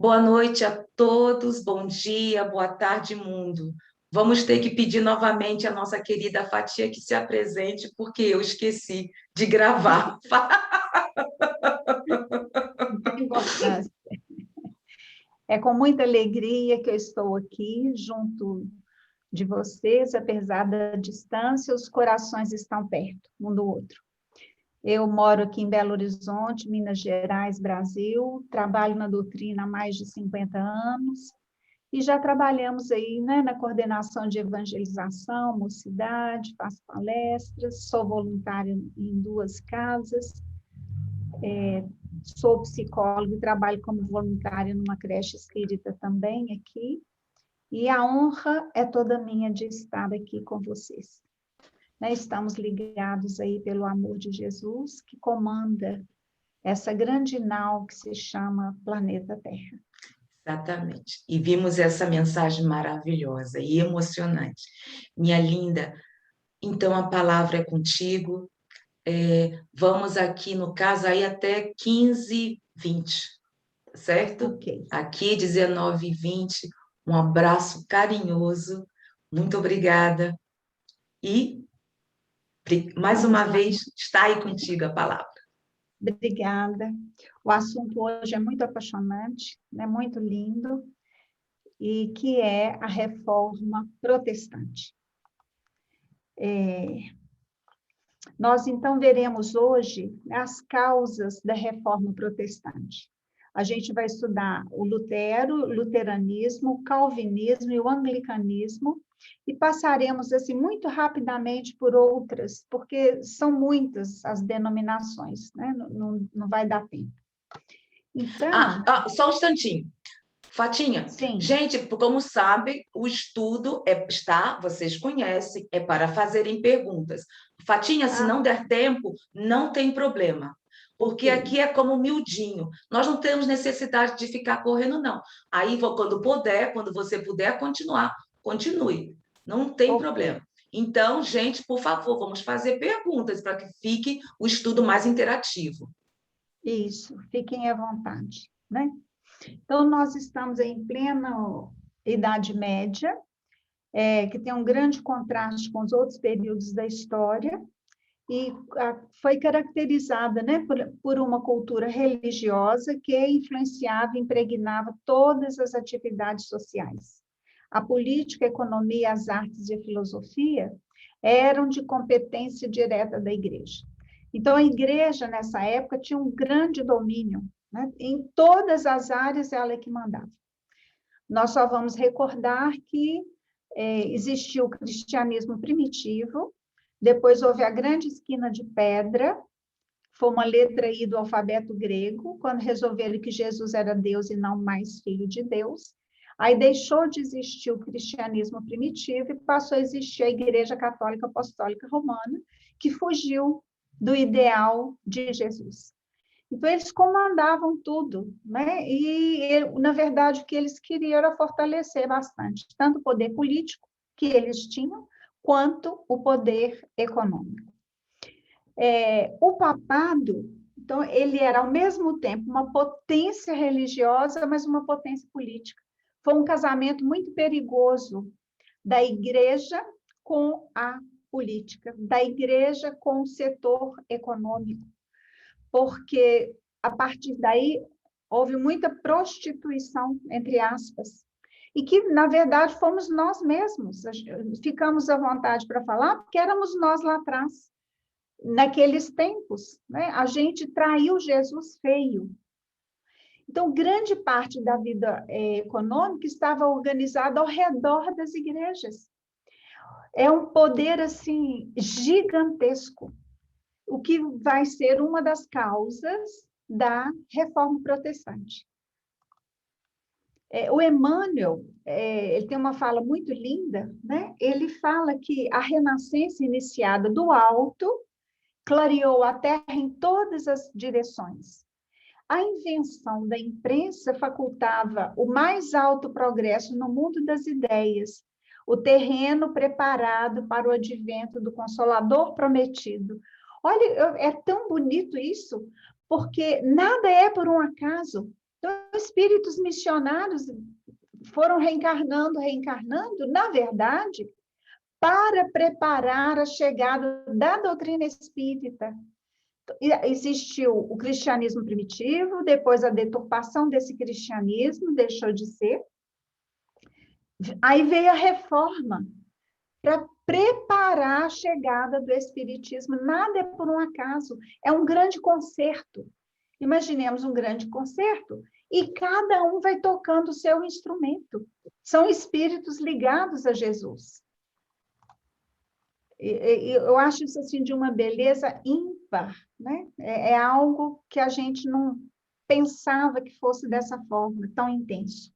Boa noite a todos, bom dia, boa tarde, mundo. Vamos ter que pedir novamente a nossa querida Fatia que se apresente, porque eu esqueci de gravar. Tem importância. É com muita alegria que eu estou aqui junto de vocês, apesar da distância, os corações estão perto um do outro. Eu moro aqui em Belo Horizonte, Minas Gerais, Brasil, trabalho na doutrina há mais de 50 anos e já trabalhamos aí, né, na coordenação de evangelização, mocidade, faço palestras, sou voluntária em 2 casas, sou psicóloga e trabalho como voluntária numa creche espírita também aqui, e a honra é toda minha de estar aqui com vocês. Né, estamos ligados aí pelo amor de Jesus, que comanda essa grande nau que se chama planeta Terra. Exatamente. E vimos essa mensagem maravilhosa e emocionante. Minha linda, então a palavra é contigo. Vamos aqui, no caso, aí até 15h20, certo? Ok. Aqui, 19h20. Um abraço carinhoso. Muito obrigada. E, mais Vamos uma lá. vez, está aí contigo a palavra. Obrigada. O assunto hoje é muito apaixonante, né, muito lindo, e que é a reforma protestante. Nós, então, veremos hoje as causas da reforma protestante. A gente vai estudar o Lutero, o luteranismo, o calvinismo e o anglicanismo, e passaremos, assim, muito rapidamente por outras, porque são muitas as denominações, né? Não vai dar tempo. Então... Só um instantinho. Fatinha, Sim. gente, como sabe, o estudo vocês conhecem, é para fazerem perguntas. Fatinha, se não der tempo, não tem problema, porque aqui é como miudinho. Nós não temos necessidade de ficar correndo, não. Aí, quando você puder continuar, continue. Não tem problema. Então, gente, por favor, vamos fazer perguntas para que fique o estudo mais interativo. Isso, fiquem à vontade, né? Então, nós estamos em plena Idade Média, que tem um grande contraste com os outros períodos da história, e foi caracterizada, né, por uma cultura religiosa que influenciava e impregnava todas as atividades sociais. A política, a economia, as artes e a filosofia eram de competência direta da igreja. Então, a igreja, nessa época, tinha um grande domínio, né? Em todas as áreas, ela é que mandava. Nós só vamos recordar que existiu o cristianismo primitivo, depois houve a grande esquina de pedra, foi uma letra I do alfabeto grego, quando resolveram que Jesus era Deus e não mais filho de Deus. Aí deixou de existir o cristianismo primitivo e passou a existir a Igreja Católica Apostólica Romana, que fugiu do ideal de Jesus. Então, eles comandavam tudo, né? E, na verdade, o que eles queriam era fortalecer bastante, tanto o poder político que eles tinham, quanto o poder econômico. O papado, então, ele era, ao mesmo tempo, uma potência religiosa, mas uma potência política. Foi um casamento muito perigoso da igreja com a política, da igreja com o setor econômico, porque, a partir daí, houve muita prostituição, entre aspas, e que, na verdade, fomos nós mesmos. Ficamos à vontade para falar, porque éramos nós lá atrás, naqueles tempos, né? A gente traiu Jesus feio. Então, grande parte da vida econômica estava organizada ao redor das igrejas. É um poder, assim, gigantesco, o que vai ser uma das causas da reforma protestante. O Emmanuel, ele tem uma fala muito linda, né? Ele fala que a renascença iniciada do alto clareou a terra em todas as direções. A invenção da imprensa facultava o mais alto progresso no mundo das ideias, o terreno preparado para o advento do Consolador prometido. Olha, é tão bonito isso, porque nada é por um acaso. Então, espíritos missionários foram reencarnando, na verdade, para preparar a chegada da doutrina espírita. Existiu o cristianismo primitivo, depois a deturpação desse cristianismo deixou de ser. Aí veio a reforma, para preparar a chegada do espiritismo. Nada é por um acaso, é um grande concerto. Imaginemos um grande concerto e cada um vai tocando o seu instrumento. São espíritos ligados a Jesus. Eu acho isso assim de uma beleza ímpar, né? É algo que a gente não pensava que fosse dessa forma, tão intenso.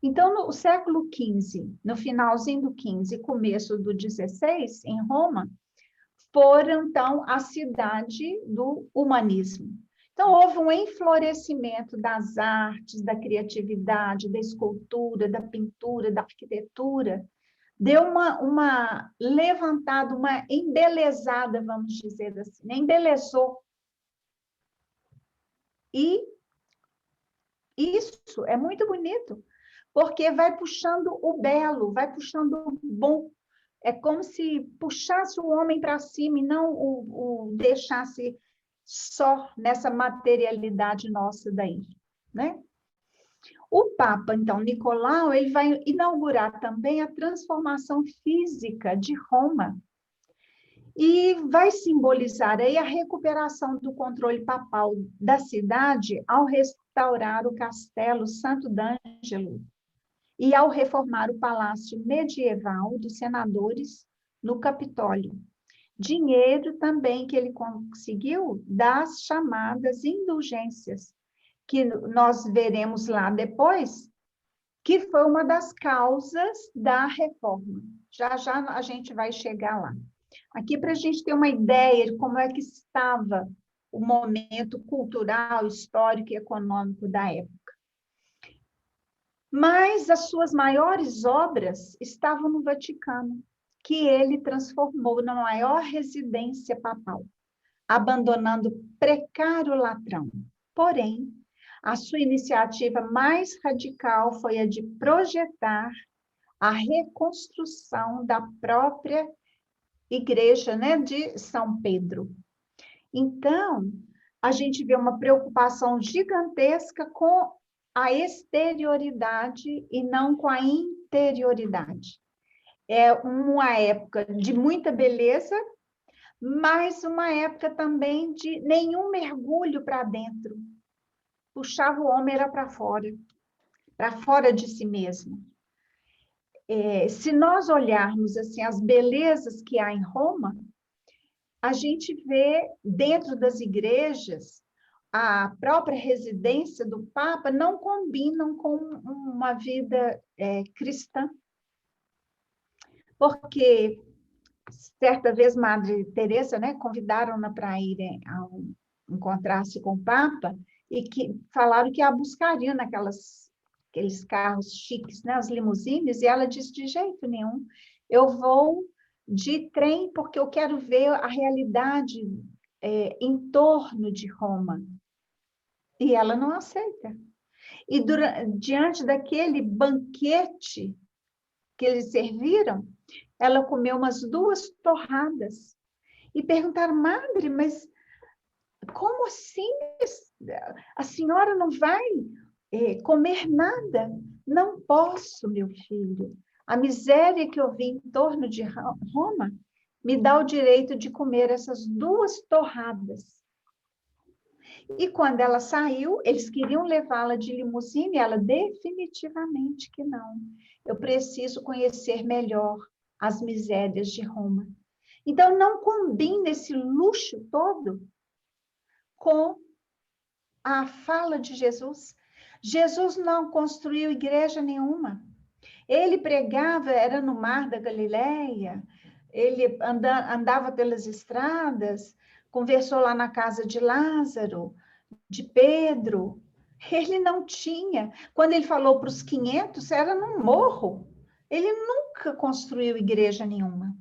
Então, no século XV, no finalzinho do XV e começo do XVI, em Roma, foram, então, a cidade do humanismo. Então, houve um enflorescimento das artes, da criatividade, da escultura, da pintura, da arquitetura. Deu uma levantada, uma embelezada, vamos dizer assim, né? Embelezou. E isso é muito bonito, porque vai puxando o belo, vai puxando o bom. É como se puxasse o homem para cima e não o deixasse só nessa materialidade nossa daí, né? O Papa, então, Nicolau, ele vai inaugurar também a transformação física de Roma e vai simbolizar aí a recuperação do controle papal da cidade ao restaurar o Castelo Santo d'Angelo e ao reformar o palácio medieval dos senadores no Capitólio. Dinheiro também que ele conseguiu das chamadas indulgências, que nós veremos lá depois, que foi uma das causas da reforma. Já já a gente vai chegar lá. Aqui para a gente ter uma ideia de como é que estava o momento cultural, histórico e econômico da época. Mas as suas maiores obras estavam no Vaticano, que ele transformou na maior residência papal, abandonando precário latrão. Porém, a sua iniciativa mais radical foi a de projetar a reconstrução da própria igreja, né, de São Pedro. Então, a gente vê uma preocupação gigantesca com a exterioridade e não com a interioridade. É uma época de muita beleza, mas uma época também de nenhum mergulho para dentro. Puxava o homem era para fora de si mesmo. Se nós olharmos assim as belezas que há em Roma, a gente vê dentro das igrejas a própria residência do Papa não combinam com uma vida cristã. Porque, certa vez, Madre Teresa, né, convidaram-na para ir encontrar-se com o Papa e que falaram que a buscariam aqueles carros chiques, né, as limusines, e ela disse, de jeito nenhum, eu vou de trem porque eu quero ver a realidade em torno de Roma. E ela não aceita. E diante daquele banquete que eles serviram, ela comeu umas 2 torradas. E perguntaram, Madre, mas como assim? A senhora não vai comer nada? Não posso, meu filho. A miséria que eu vi em torno de Roma me dá o direito de comer essas 2 torradas. E quando ela saiu, eles queriam levá-la de limusine, ela definitivamente que não. Eu preciso conhecer melhor as misérias de Roma. Então, não combina esse luxo todo com a fala de Jesus. Jesus não construiu igreja nenhuma. Ele pregava, era no Mar da Galileia, ele andava pelas estradas, conversou lá na casa de Lázaro, de Pedro. Ele não tinha. Quando ele falou para os 500, era num morro. Ele nunca construiu igreja nenhuma.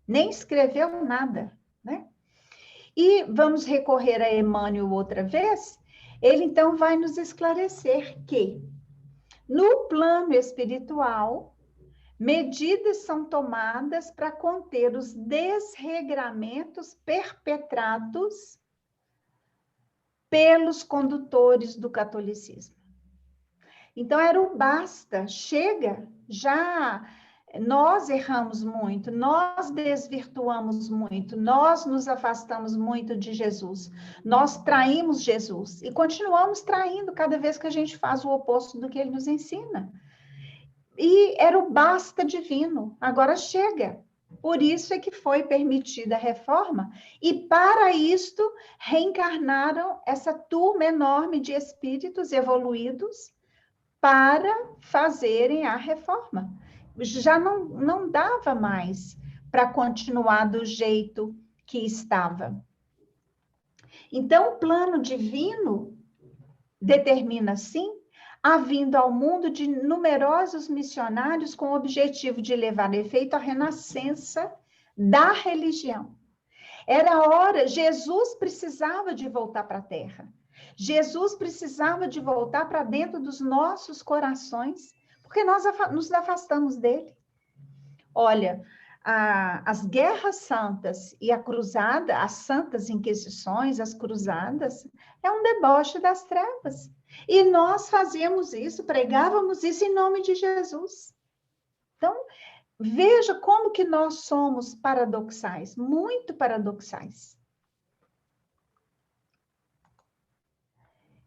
Nem escreveu nada, né? E vamos recorrer a Emmanuel outra vez. Ele, então, vai nos esclarecer que, no plano espiritual, medidas são tomadas para conter os desregramentos perpetrados pelos condutores do catolicismo. Então, era o basta, chega, já nós erramos muito, nós desvirtuamos muito, nós nos afastamos muito de Jesus, nós traímos Jesus e continuamos traindo cada vez que a gente faz o oposto do que ele nos ensina. E era o basta divino, agora chega. Por isso é que foi permitida a reforma, e para isto reencarnaram essa turma enorme de espíritos evoluídos para fazerem a reforma. Já não dava mais para continuar do jeito que estava. Então, o plano divino determina, sim, a vinda ao mundo de numerosos missionários com o objetivo de levar a efeito a renascença da religião. Era a hora, Jesus precisava de voltar para a Terra. Jesus precisava de voltar para dentro dos nossos corações, porque nós nos afastamos dele. Olha, as guerras santas e a cruzada, as santas inquisições, as cruzadas, é um deboche das trevas. E nós fazíamos isso, pregávamos isso em nome de Jesus. Então, veja como que nós somos paradoxais, muito paradoxais.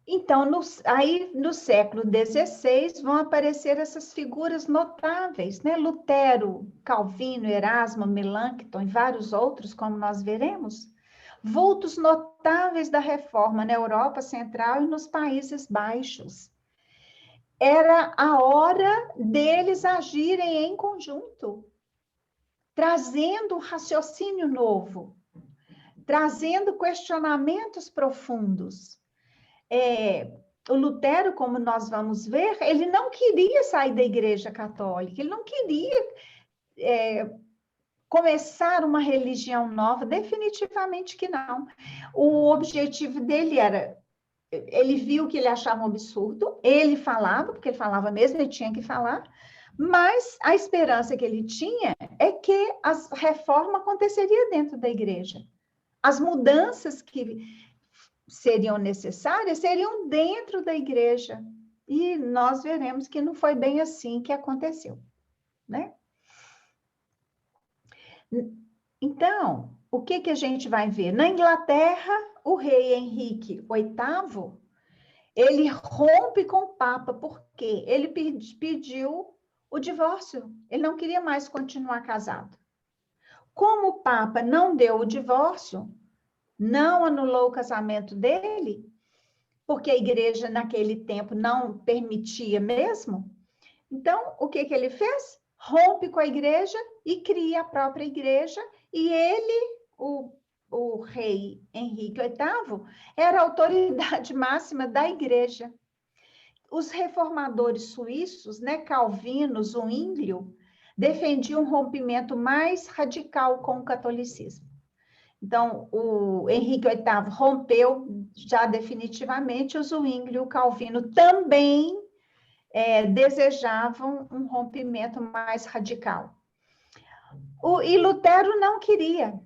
Então, aí no século XVI vão aparecer essas figuras notáveis, né? Lutero, Calvino, Erasmo, Melanchthon e vários outros, como nós veremos, vultos notáveis da reforma na Europa Central e nos Países Baixos. Era a hora deles agirem em conjunto, trazendo um raciocínio novo, trazendo questionamentos profundos. O Lutero, como nós vamos ver, ele não queria sair da Igreja Católica, ele não queria começar uma religião nova, definitivamente que não. O objetivo dele era, ele viu que ele achava um absurdo, ele falava, porque ele falava mesmo, ele tinha que falar, mas a esperança que ele tinha é que a reforma aconteceria dentro da igreja. As mudanças que seriam necessárias seriam dentro da igreja. E nós veremos que não foi bem assim que aconteceu, né? Então, o que a gente vai ver? Na Inglaterra, o rei Henrique VIII, ele rompe com o Papa, porque ele pediu o divórcio. Ele não queria mais continuar casado. Como o Papa não deu o divórcio, não anulou o casamento dele, porque a igreja naquele tempo não permitia mesmo, então, o que ele fez? Rompe com a igreja e cria a própria igreja, e ele, o rei Henrique VIII, era a autoridade máxima da igreja. Os reformadores suíços, né, Calvino, Zwinglio, defendiam um rompimento mais radical com o catolicismo. Então, o Henrique VIII rompeu já definitivamente, o Zwinglio e o Calvino também desejavam um rompimento mais radical. E Lutero não queria,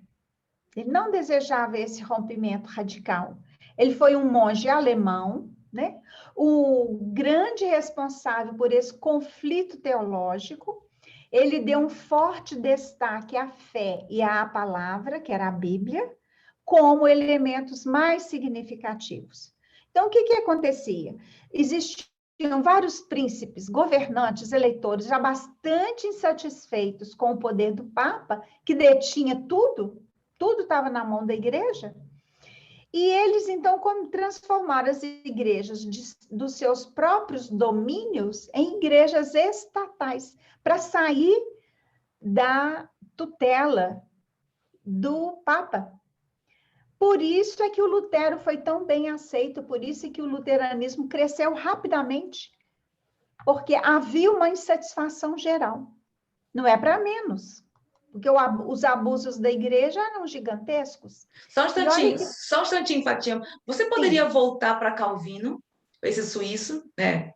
ele não desejava esse rompimento radical. Ele foi um monge alemão, né? O grande responsável por esse conflito teológico. Ele deu um forte destaque à fé e à palavra, que era a Bíblia, como elementos mais significativos. Então, o que acontecia? Existiam vários príncipes, governantes, eleitores, já bastante insatisfeitos com o poder do Papa, que detinha tudo estava na mão da igreja. E eles, então, como transformaram as igrejas dos seus próprios domínios em igrejas estatais, para sair da tutela do Papa. Por isso é que o Lutero foi tão bem aceito, por isso é que o luteranismo cresceu rapidamente, porque havia uma insatisfação geral. Não é para menos. Porque os abusos da igreja eram gigantescos. Só um instantinho, Fátima. Você poderia voltar para Calvino, esse suíço, né?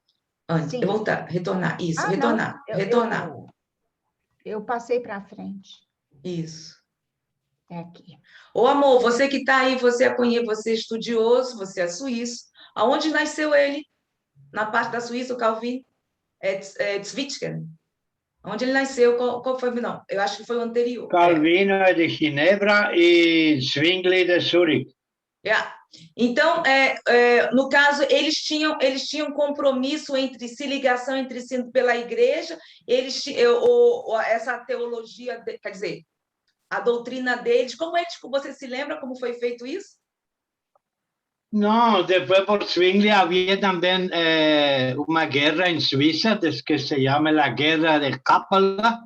Antes, Sim. retornar, isso, Não, retornar. Eu passei para frente. Isso. É aqui. Ô, amor, você que está aí, você é estudioso, você é suíço. Aonde nasceu ele? Na parte da Suíça, o Calvin? Zwitschgen. Onde ele nasceu? Qual foi? Não, eu acho que foi o anterior. Calvino é de Ginebra e Zwingli de Zurich. Então, no caso, eles tinham compromisso entre si, ligação entre si pela igreja, essa teologia, quer dizer, a doutrina deles, você se lembra como foi feito isso? No, después por Zwingli había también una guerra en Suiza que se llama la Guerra de Kappala,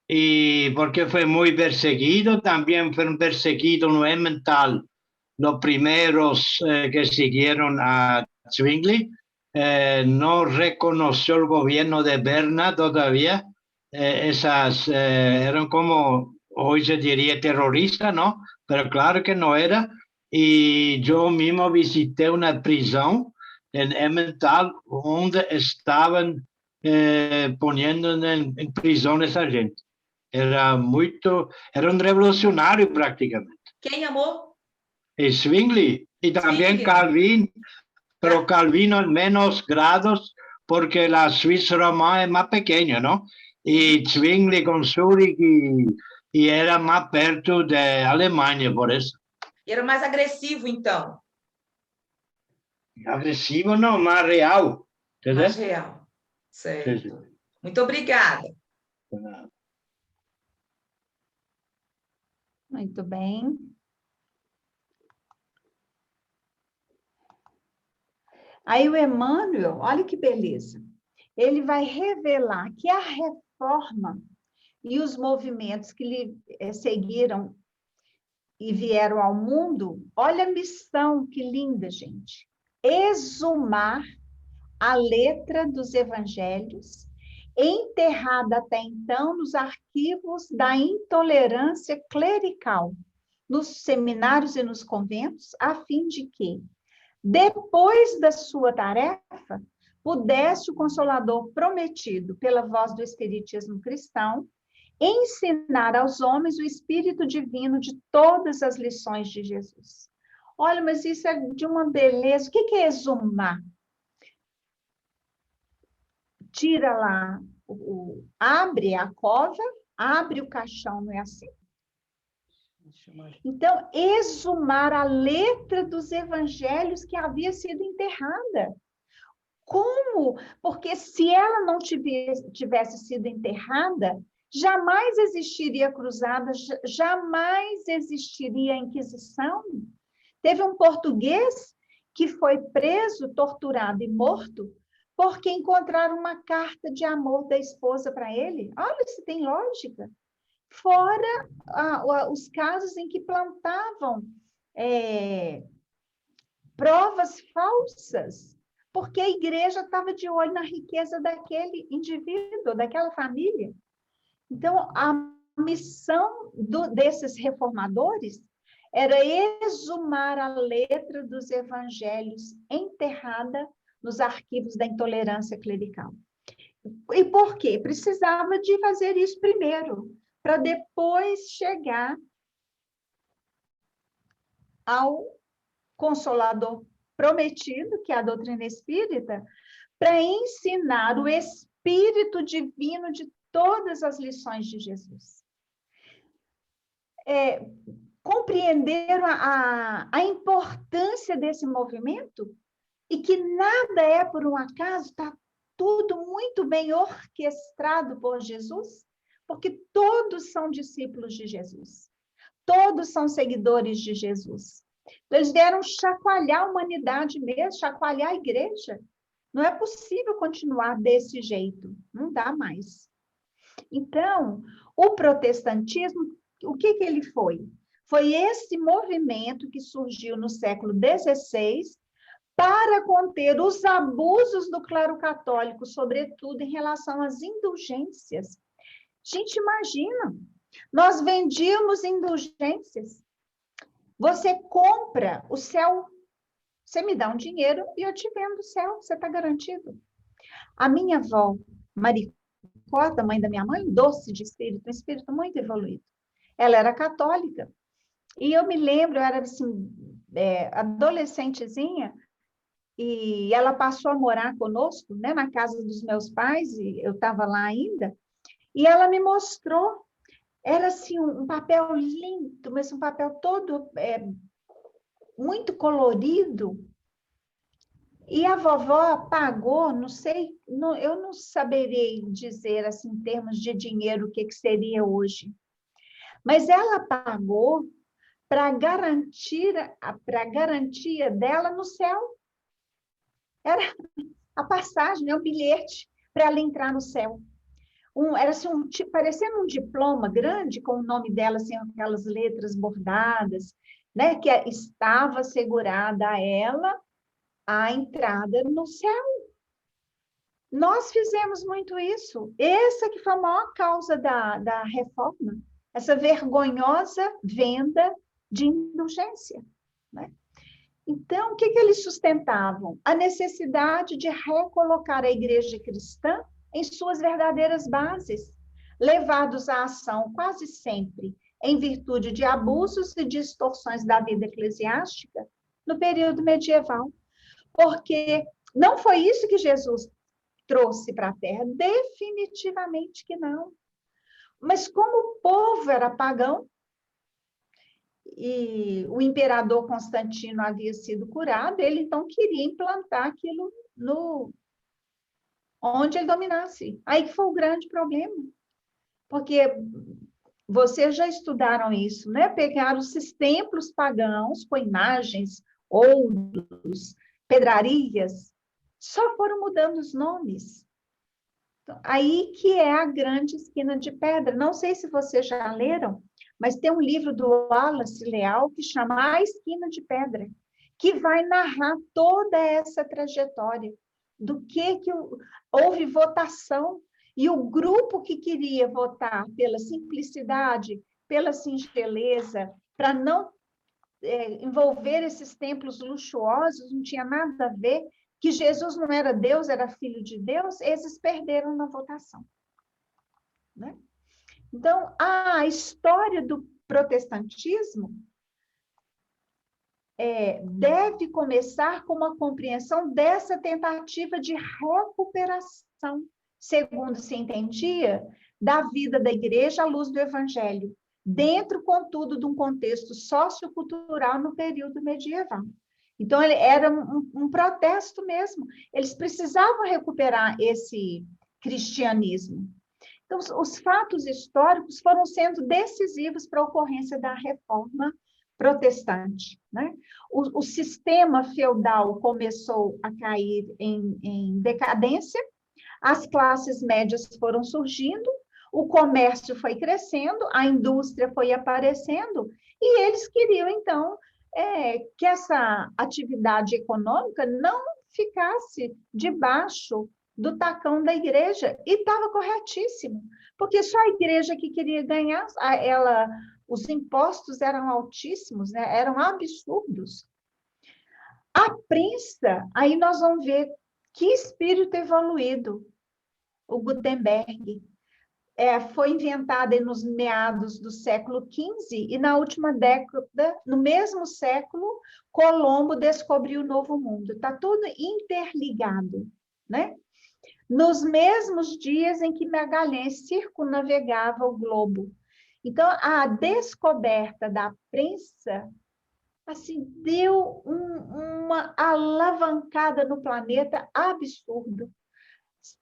y porque fue muy perseguido, también fueron perseguidos no mental los primeros que siguieron a Zwingli. No reconoció el gobierno de Berna todavía. Eran como, hoy se diría terroristas, ¿no? Pero claro que no era. Y yo mismo visité una prisión en Emmental donde estaban poniendo en prisión esa gente. Era un revolucionario prácticamente. ¿Quién amor? Zwingli y también Zwingli. Calvin, pero Calvino en menos grados porque la Suiza romana es más pequeña, ¿no? Y Zwingli con Zurich y era más perto de Alemania, por eso. Era mais agressivo, então? Agressivo não, mais real. Entendeu? Mais real, certo. Sim. Muito obrigada. Muito bem. Aí o Emmanuel, olha que beleza, ele vai revelar que a reforma e os movimentos que lhe seguiram e vieram ao mundo, olha a missão, que linda, gente. Exumar a letra dos evangelhos, enterrada até então nos arquivos da intolerância clerical, nos seminários e nos conventos, a fim de que, depois da sua tarefa, pudesse o Consolador prometido pela voz do Espiritismo cristão ensinar aos homens o Espírito Divino de todas as lições de Jesus. Olha, mas isso é de uma beleza. O que é exumar? Tira lá, abre a cova, abre o caixão, não é assim? Então, exumar a letra dos evangelhos que havia sido enterrada. Como? Porque se ela não tivesse sido enterrada, jamais existiria cruzada, jamais existiria Inquisição. Teve um português que foi preso, torturado e morto porque encontraram uma carta de amor da esposa para ele. Olha se tem lógica. Fora os casos em que plantavam provas falsas, porque a igreja estava de olho na riqueza daquele indivíduo, daquela família. Então, a missão desses reformadores era exumar a letra dos evangelhos enterrada nos arquivos da intolerância clerical. E por quê? Precisava de fazer isso primeiro, para depois chegar ao Consolador prometido, que é a doutrina espírita, para ensinar o Espírito Divino de todas as lições de Jesus. Compreenderam a importância desse movimento e que nada é por um acaso, está tudo muito bem orquestrado por Jesus, porque todos são discípulos de Jesus, todos são seguidores de Jesus. Eles vieram chacoalhar a humanidade mesmo, chacoalhar a igreja. Não é possível continuar desse jeito, não dá mais. Então, o protestantismo, o que ele foi? Foi esse movimento que surgiu no século XVI para conter os abusos do clero católico, sobretudo em relação às indulgências. Gente, imagina, Nós vendíamos indulgências. Você compra o céu. Você me dá um dinheiro e eu te vendo o céu. Você está garantido. A minha avó, Maricota, mãe da minha mãe, doce de espírito, um espírito muito evoluído. Ela era católica. E eu me lembro, eu era assim, adolescentezinha, e ela passou a morar conosco, né, na casa dos meus pais, e eu estava lá ainda, e ela me mostrou, era assim, um papel lindo, mas um papel todo muito colorido, e a vovó pagou, não sei, eu não saberei dizer, assim, em termos de dinheiro, o que seria hoje, mas ela pagou para garantia dela no céu. Era a passagem, o bilhete para ela entrar no céu. Era assim, parecendo um diploma grande, com o nome dela, assim, aquelas letras bordadas, né, que estava assegurada a ela a entrada no céu. Nós fizemos muito isso. Essa que foi a maior causa da reforma, essa vergonhosa venda de indulgência, né? Então, o que eles sustentavam? A necessidade de recolocar a igreja cristã em suas verdadeiras bases, levados à ação quase sempre em virtude de abusos e distorções da vida eclesiástica no período medieval. Porque não foi isso que Jesus trouxe para a Terra, definitivamente que não. Mas como o povo era pagão, e o imperador Constantino havia sido curado, ele então queria implantar aquilo onde ele dominasse. Aí que foi o grande problema. Porque vocês já estudaram isso, né? Pegaram esses templos pagãos com imagens, ouros, pedrarias, só foram mudando os nomes. Então, aí que é a grande esquina de pedra. Não sei se vocês já leram, mas tem um livro do Wallace Leal que chama A Esquina de Pedra, que vai narrar toda essa trajetória do que houve votação, e o grupo que queria votar pela simplicidade, pela singeleza, para não envolver esses templos luxuosos, não tinha nada a ver, que Jesus não era Deus, era filho de Deus, esses perderam na votação, né? Então, a história do protestantismo deve começar com uma compreensão dessa tentativa de recuperação, segundo se entendia, da vida da igreja à luz do evangelho, dentro, contudo, de um contexto sociocultural no período medieval. Então, era um protesto mesmo. Eles precisavam recuperar esse cristianismo. Então, os fatos históricos foram sendo decisivos para a ocorrência da reforma protestante, né? O sistema feudal começou a cair em decadência, as classes médias foram surgindo, o comércio foi crescendo, a indústria foi aparecendo, e eles queriam, então, que essa atividade econômica não ficasse debaixo do tacão da igreja, e estava corretíssimo, porque só a igreja que queria ganhar, os impostos eram altíssimos, né? Eram absurdos. A prensa, aí nós vamos ver que espírito evoluído, o Gutenberg, foi inventada nos meados do século XV, e na última década, no mesmo século, Colombo descobriu o Novo Mundo. Está tudo interligado, né? Nos mesmos dias em que Magalhães circunnavegava o globo. Então, a descoberta da prensa assim, deu uma alavancada no planeta absurdo.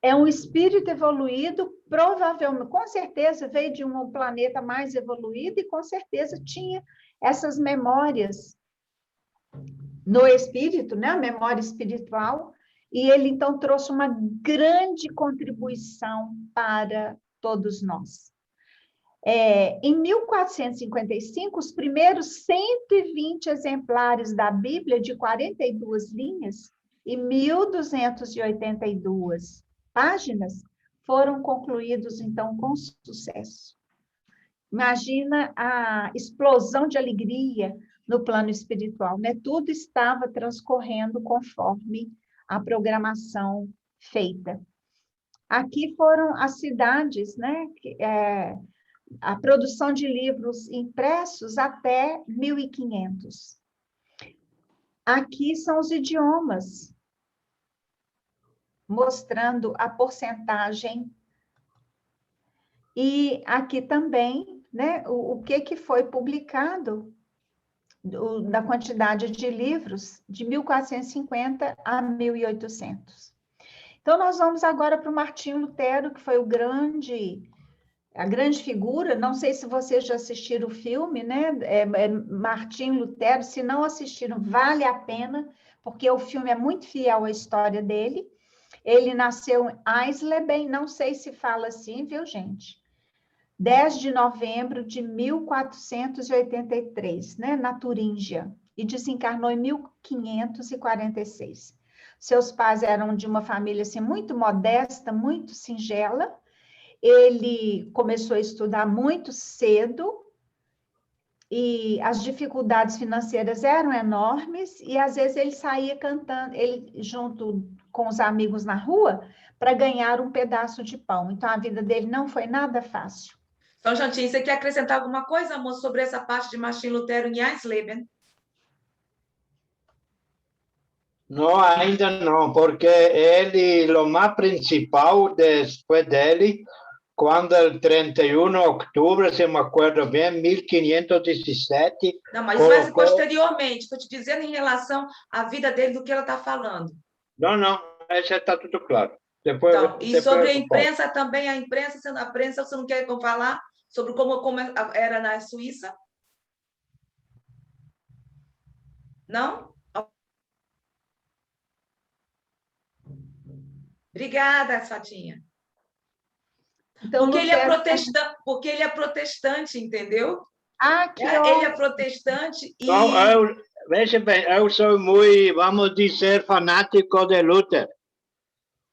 É um espírito evoluído, provavelmente, com certeza, veio de um planeta mais evoluído e com certeza tinha essas memórias no espírito, né? A memória espiritual, e ele, então, trouxe uma grande contribuição para todos nós. Em 1455, os primeiros 120 exemplares da Bíblia, de 42 linhas, e 1.282 páginas, foram concluídos, então, com sucesso. Imagina a explosão de alegria no plano espiritual, né? Tudo estava transcorrendo conforme a programação feita. Aqui foram as cidades, né? A produção de livros impressos até 1500. Aqui são os idiomas, mostrando a porcentagem. E aqui também, né, o que foi publicado da quantidade de livros de 1450 a 1800. Então, nós vamos agora para o Martinho Lutero, que foi a grande figura. Não sei se vocês já assistiram o filme, né? Martinho Lutero. Se não assistiram, vale a pena, porque o filme é muito fiel à história dele. Ele nasceu em Eisleben, não sei se fala assim, viu, gente? 10 de novembro de 1483, né? Na Turíngia, e desencarnou em 1546. Seus pais eram de uma família assim, muito modesta, muito singela. Ele começou a estudar muito cedo e as dificuldades financeiras eram enormes e às vezes ele saía cantando, ele junto com os amigos na rua para ganhar um pedaço de pão. Então a vida dele não foi nada fácil. Então, Jantinha, você quer acrescentar alguma coisa, amor, sobre essa parte de Martinho Lutero em Eisleben? No, ainda não, porque ele, lo más principal después dele, quando el 31 de outubro, se me acuerdo bem, 1517... Não, mas posteriormente, estou te dizendo em relação à vida dele, do que ela está falando. Não, isso está tudo claro. Depois, então, e sobre a imprensa também, a imprensa, você não quer falar sobre como era na Suíça? Não? Obrigada, Fatinha. Então, porque ele é protestante, entendeu? Ah, que ele é protestante e... Não, veja bem, eu sou muito, vamos dizer, fanático de Luther.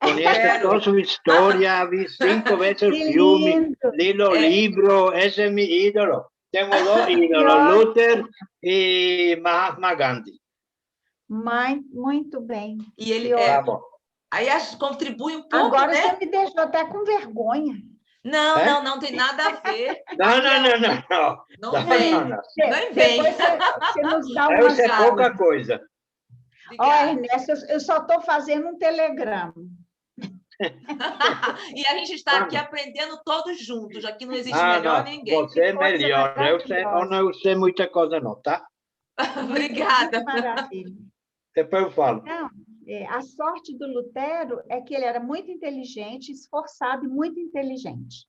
Conheço toda a sua história, vi 5 vezes o filme, li o livro, esse é meu ídolo. Tenho 2 ídolos, Luther e Mahatma Gandhi. Muito bem. E ele aí contribui um pouco, agora, né? Você me deixou até com vergonha. Não tem nada a ver. Não vem. Você nos dá uma isso é pouca coisa. Olha, Ernesto, eu só estou fazendo um telegrama. E a gente está aqui aprendendo todos juntos, aqui não existe melhor ninguém. Você é melhor, eu não sei muita coisa não, tá? Obrigada. Maravilha. Depois eu falo. Não, a sorte do Lutero é que ele era muito inteligente, esforçado e muito inteligente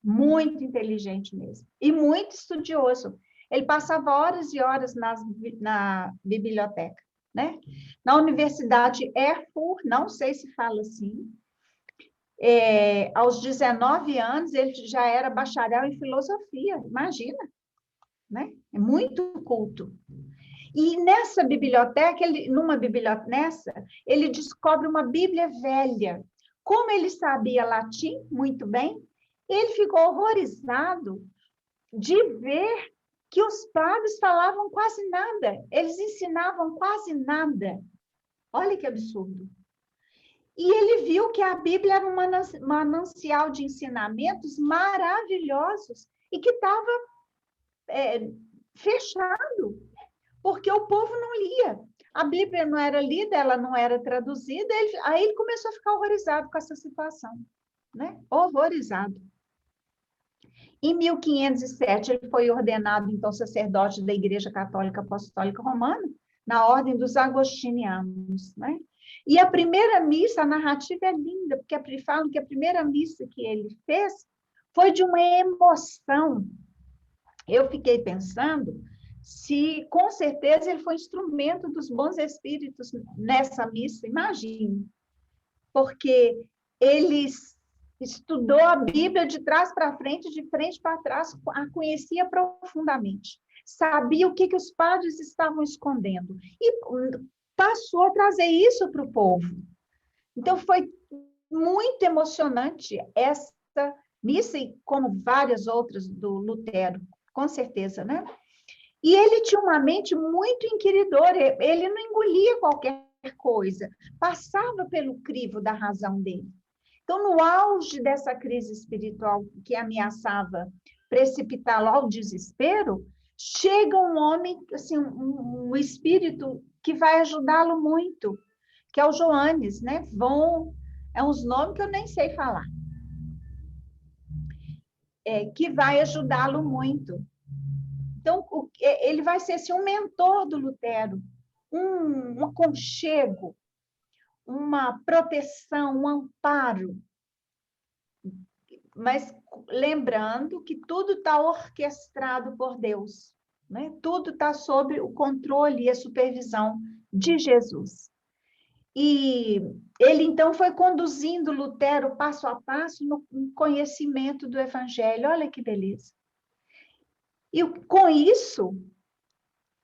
mesmo, e muito estudioso. Ele passava horas e horas na biblioteca, né? Na Universidade Erfurt, não sei se fala assim, aos 19 anos, ele já era bacharel em filosofia, imagina, né? É muito culto. E nessa biblioteca, ele descobre uma Bíblia velha. Como ele sabia latim muito bem, ele ficou horrorizado de ver que os padres falavam quase nada, eles ensinavam quase nada. Olha que absurdo. E ele viu que a Bíblia era um manancial de ensinamentos maravilhosos e que estava fechado, porque o povo não lia. A Bíblia não era lida, ela não era traduzida, aí ele começou a ficar horrorizado com essa situação, né? Horrorizado. Em 1507, ele foi ordenado, então, sacerdote da Igreja Católica Apostólica Romana, na Ordem dos Agostinianos, né? E a primeira missa, a narrativa é linda, porque falam que a primeira missa que ele fez foi de uma emoção. Eu fiquei pensando se, com certeza, ele foi instrumento dos bons espíritos nessa missa, imagine. Porque ele estudou a Bíblia de trás para frente, de frente para trás, a conhecia profundamente. Sabia o que os padres estavam escondendo. E passou a trazer isso para o povo. Então, foi muito emocionante essa missa, como várias outras do Lutero. com certeza, né? E ele tinha uma mente muito inquiridora, ele não engolia qualquer coisa, passava pelo crivo da razão dele. Então, no auge dessa crise espiritual que ameaçava precipitá-lo ao desespero, chega um homem, assim, um espírito que vai ajudá-lo muito, que é o Joanes, né? É uns nomes que eu nem sei falar. Que vai ajudá-lo muito. Então, ele vai ser assim, um mentor do Lutero, um aconchego, uma proteção, um amparo. Mas lembrando que tudo está orquestrado por Deus, né? Tudo está sob o controle e a supervisão de Jesus. E ele, então, foi conduzindo Lutero passo a passo no conhecimento do Evangelho. Olha que beleza. E com isso,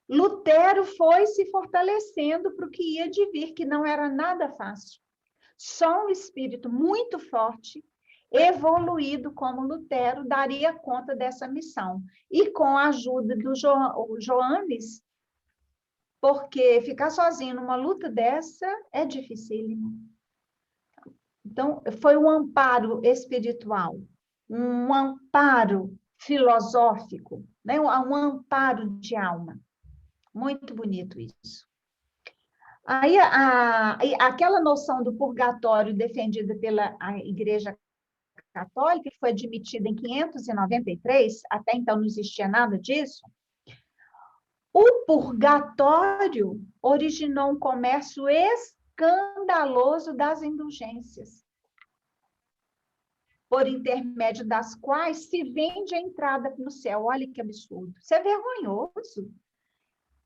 Lutero foi se fortalecendo para o que ia de vir, que não era nada fácil. Só um espírito muito forte, evoluído como Lutero, daria conta dessa missão. E com a ajuda do Joanes, porque ficar sozinho numa luta dessa é dificílimo. Então, foi um amparo espiritual, um amparo filosófico, né? Um amparo de alma. Muito bonito isso. Aí, aquela noção do purgatório defendida pela Igreja Católica, que foi admitida em 593, até então não existia nada disso, o purgatório originou um comércio escandaloso das indulgências, por intermédio das quais se vende a entrada no céu. Olha que absurdo. Isso é vergonhoso.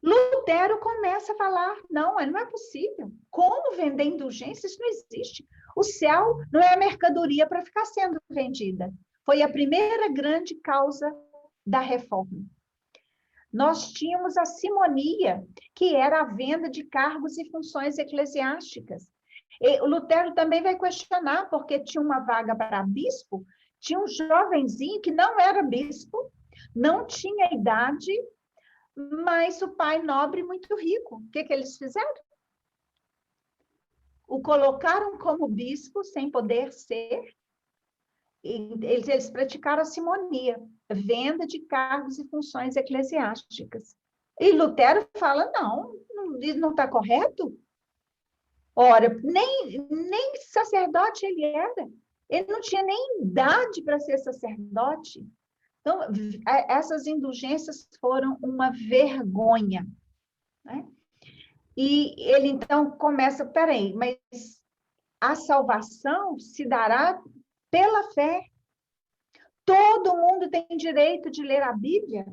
Lutero começa a falar, não é possível. Como vender indulgência? Isso não existe. O céu não é a mercadoria para ficar sendo vendida. Foi a primeira grande causa da reforma. Nós tínhamos a simonia, que era a venda de cargos e funções eclesiásticas. E o Lutero também vai questionar, porque tinha uma vaga para bispo, tinha um jovenzinho que não era bispo, não tinha idade, mas o pai nobre muito rico. O que eles fizeram? O colocaram como bispo, sem poder ser, e eles praticaram a simonia, venda de cargos e funções eclesiásticas. E Lutero fala, não está correto. Ora, nem sacerdote ele era. Ele não tinha nem idade para ser sacerdote. Então, essas indulgências foram uma vergonha, né? E ele, então, começa, peraí, mas a salvação se dará pela fé. Todo mundo tem direito de ler a Bíblia.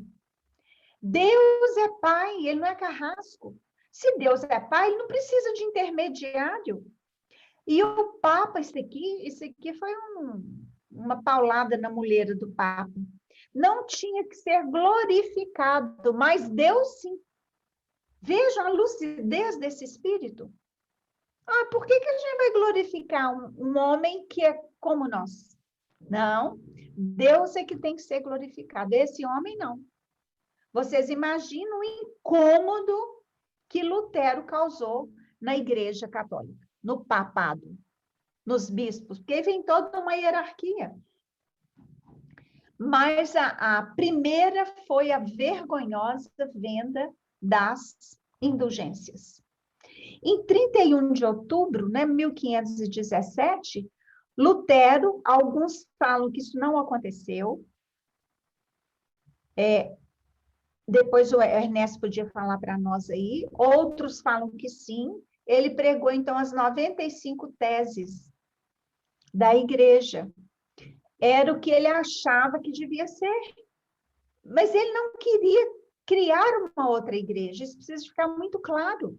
Deus é Pai, Ele não é carrasco. Se Deus é Pai, Ele não precisa de intermediário. E o Papa, isso aqui foi uma paulada na muleira do Papa. Não tinha que ser glorificado, mas Deus sim. Vejam a lucidez desse espírito. Por que a gente vai glorificar um homem que é como nós? Não, Deus é que tem que ser glorificado, esse homem não. Vocês imaginam o incômodo que Lutero causou na Igreja Católica, no papado, nos bispos, porque vem toda uma hierarquia. Mas a primeira foi a vergonhosa venda das indulgências. Em 31 de outubro, né, 1517, Lutero, alguns falam que isso não aconteceu. Depois o Ernesto podia falar para nós aí. Outros falam que sim. Ele pregou, então, as 95 teses da igreja. Era o que ele achava que devia ser. Mas ele não queria criar uma outra igreja. Isso precisa ficar muito claro.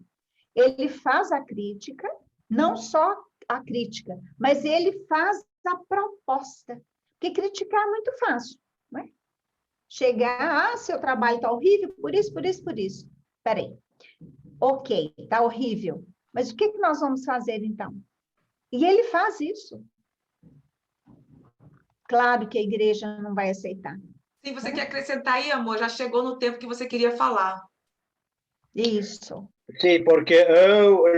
Ele faz a crítica, não só a crítica, mas ele faz a proposta. Porque criticar é muito fácil, não é? Chegar, seu trabalho está horrível, por isso, por isso, por isso. Espera aí. Ok, está horrível. Mas o que nós vamos fazer, então? E ele faz isso. Claro que a igreja não vai aceitar. Sim, você quer acrescentar aí, amor? Já chegou no tempo que você queria falar. Isso. Sim, porque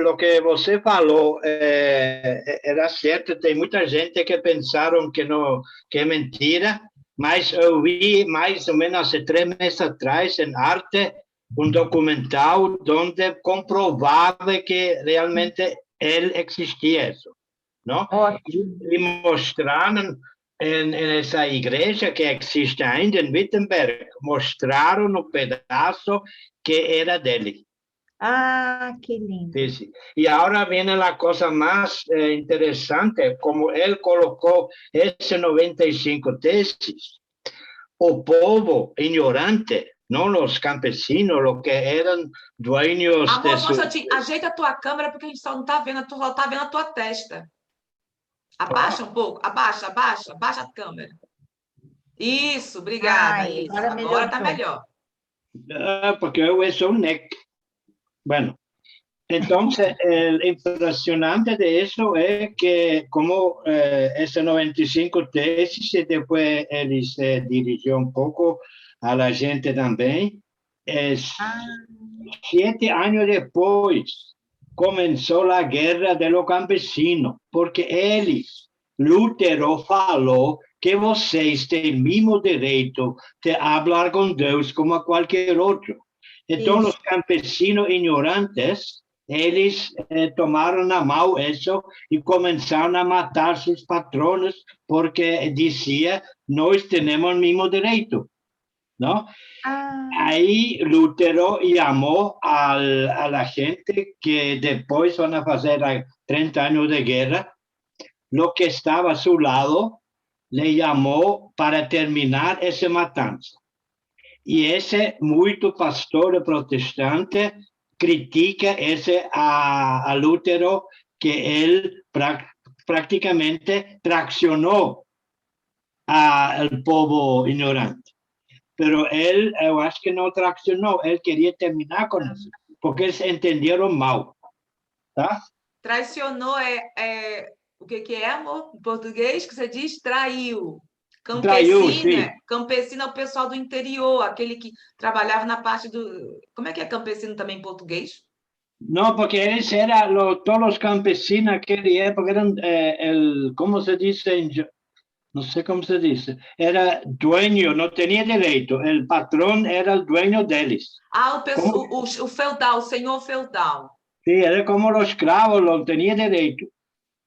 o que você falou era certo. Tem muita gente que pensaram que não, que é mentira, mas eu vi mais ou menos há 3 meses atrás em Arte um documental onde comprovava que realmente ele existia isso, não? Ótimo. E mostraram em essa igreja que existe ainda em Wittenberg, mostraram um pedaço que era dele. Ah, que lindo. Sí, sí. Y ahora viene la cosa más interesante, como él colocó ese 95 tesis, o povo ignorante, no los campesinos, los que eran dueños Amor, de só um su... instantinho. Ajeita a tua câmera, porque a gente só não está vendo, só está vendo a tua testa. Abaixa um pouco, abaixa, abaixa, abaixa a câmera. Isso, obrigada. Ai, Isso. agora Agora está melhorou. melhor. porque yo soy un NEC. Bueno, entonces, el impresionante de eso es que como ese 95 tesis, y después él se dirigió un poco a la gente también, Ah, 7 años después comenzó la guerra de los campesinos, porque Lutero falou que vocês têm o mesmo direito de falar com Deus como a qualquer outro. Então, isso. os campesinos ignorantes, eles tomaram na mão isso e começaram a matar seus patronos, porque dizia, nós temos o mesmo direito, não? Ah, Aí Lutero chamou a la gente que depois vão fazer 30 anos de guerra, lo que estava a seu lado, le chamou para terminar essa matança. E esse muito pastor protestante critica esse a Lutero, que ele praticamente traicionou al povo ignorante. Pero ele, eu acho que não traicionou, ele queria terminar com isso, porque eles entenderam mal, tá? Traicionou o que é, amor? Em português que você diz? Traiu. Traiu, Campesina, sim. campesino é o pessoal do interior, aquele que trabalhava na parte do... Como é que é campesino também em português? No, porque eles eran todos los campesinos de aquella época, eran ¿cómo se dice? No sé cómo se dice. Era dueño, no tenía derecho. El patrón era el dueño de ellos. Ah, o feudal, o senhor feudal. Sí, era como los esclavos, no tenía derecho,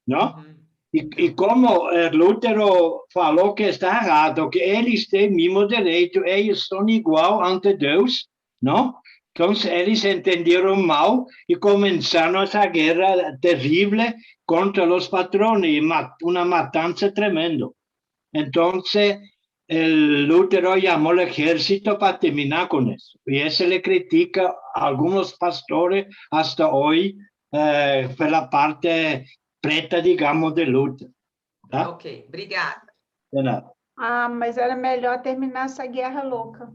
¿no? Uhum. Y como Lutero falou que está errado, que eles têm o mesmo direito, eles são igual ante Deus, não? Então, eles entenderam mal e começaram essa guerra terrível contra os patrões, uma matança tremenda. Então, Lutero chamou o exército para terminar com isso. E esse le critica a alguns pastores hasta hoje pela parte preta, digamos, de luta. Tá? Ok, obrigada. De nada. Ah, mas era melhor terminar essa guerra louca,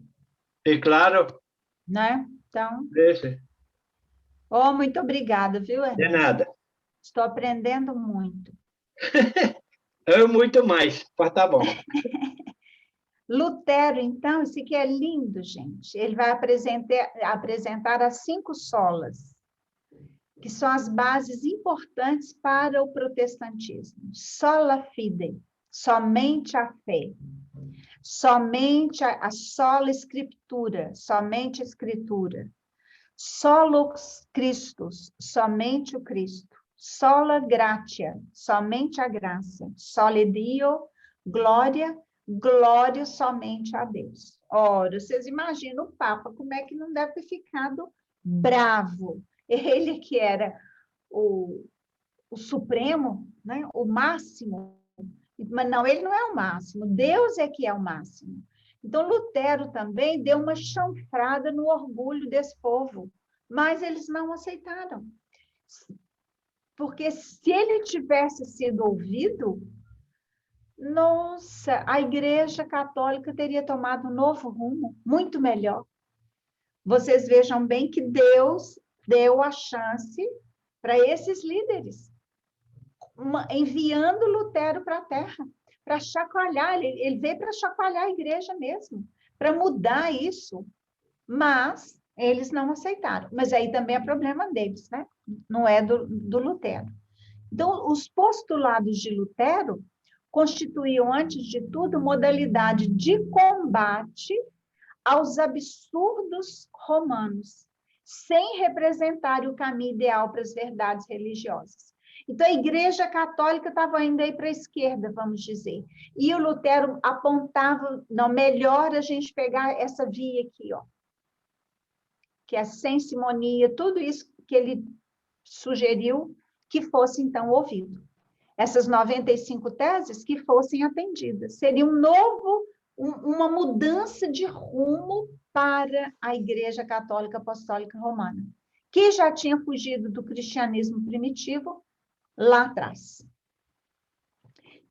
E claro, né? Então, esse, muito obrigada, viu, de Ernesto? nada. Estou aprendendo muito. Eu muito mais, mas tá bom. Lutero, então, esse aqui é lindo, gente. Ele vai apresentar as 5 solas, que são as bases importantes para o protestantismo. Sola fide, somente a fé. Somente a sola escritura, somente a escritura. Solus Christus, somente o Cristo. Sola gratia, somente a graça. Sole Dio, glória, glória somente a Deus. Ora, vocês imaginam o Papa, como é que não deve ter ficado bravo? Ele que era o supremo, né? O máximo, mas não, ele não é o máximo, Deus é que é o máximo. Então, Lutero também deu uma chanfrada no orgulho desse povo, mas eles não aceitaram. Porque se ele tivesse sido ouvido, nossa, a Igreja Católica teria tomado um novo rumo, muito melhor. Vocês vejam bem que Deus deu a chance para esses líderes, enviando Lutero para a Terra. para chacoalhar, ele veio para chacoalhar a igreja mesmo, para mudar isso, mas eles não aceitaram. Mas aí também é problema deles, né? Não é do Lutero. Então, os postulados de Lutero constituíam, antes de tudo, modalidade de combate aos absurdos romanos, sem representar o caminho ideal para as verdades religiosas. Então, a Igreja Católica estava indo aí para a esquerda, vamos dizer. E o Lutero apontava, não, melhor a gente pegar essa via aqui, ó, que é sem simonia, tudo isso que ele sugeriu que fosse, então, ouvido. Essas 95 teses que fossem atendidas. Seria uma mudança de rumo para a Igreja Católica Apostólica Romana, que já tinha fugido do cristianismo primitivo lá atrás.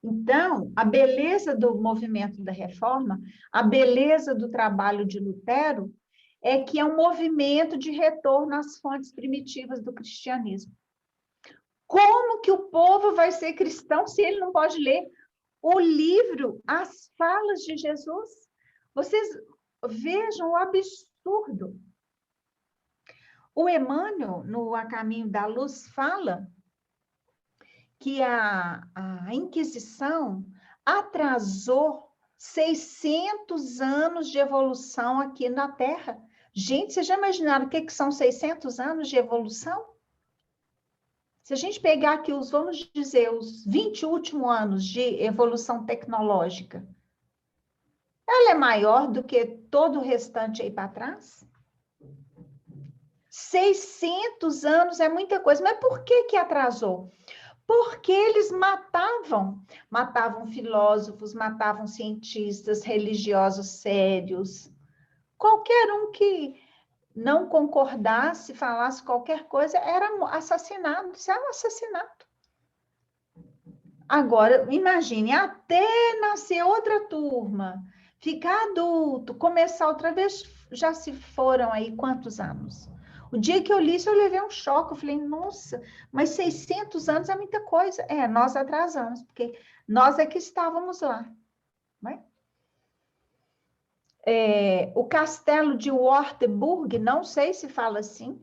Então, a beleza do movimento da reforma, a beleza do trabalho de Lutero, é que é um movimento de retorno às fontes primitivas do cristianismo. Como que o povo vai ser cristão se ele não pode ler o livro, as falas de Jesus? Vocês vejam o absurdo. O Emmanuel, no A Caminho da Luz, fala que a Inquisição atrasou 600 anos de evolução aqui na Terra. Gente, vocês já imaginaram o que são 600 anos de evolução? Se a gente pegar aqui vamos dizer, os 20 últimos anos de evolução tecnológica, ela é maior do que todo o restante aí para trás? 600 anos é muita coisa, mas por que atrasou? Porque eles matavam filósofos, matavam cientistas, religiosos sérios. Qualquer um que não concordasse, falasse qualquer coisa, era assassinado. Isso é um assassinato. Agora, imagine, até nascer outra turma, ficar adulto, começar outra vez, já se foram aí quantos anos? O dia que eu li isso, eu levei um choque. Eu falei, nossa, mas 600 anos é muita coisa. Nós atrasamos, porque nós é que estávamos lá. Né? O castelo de Wartburg, não sei se fala assim,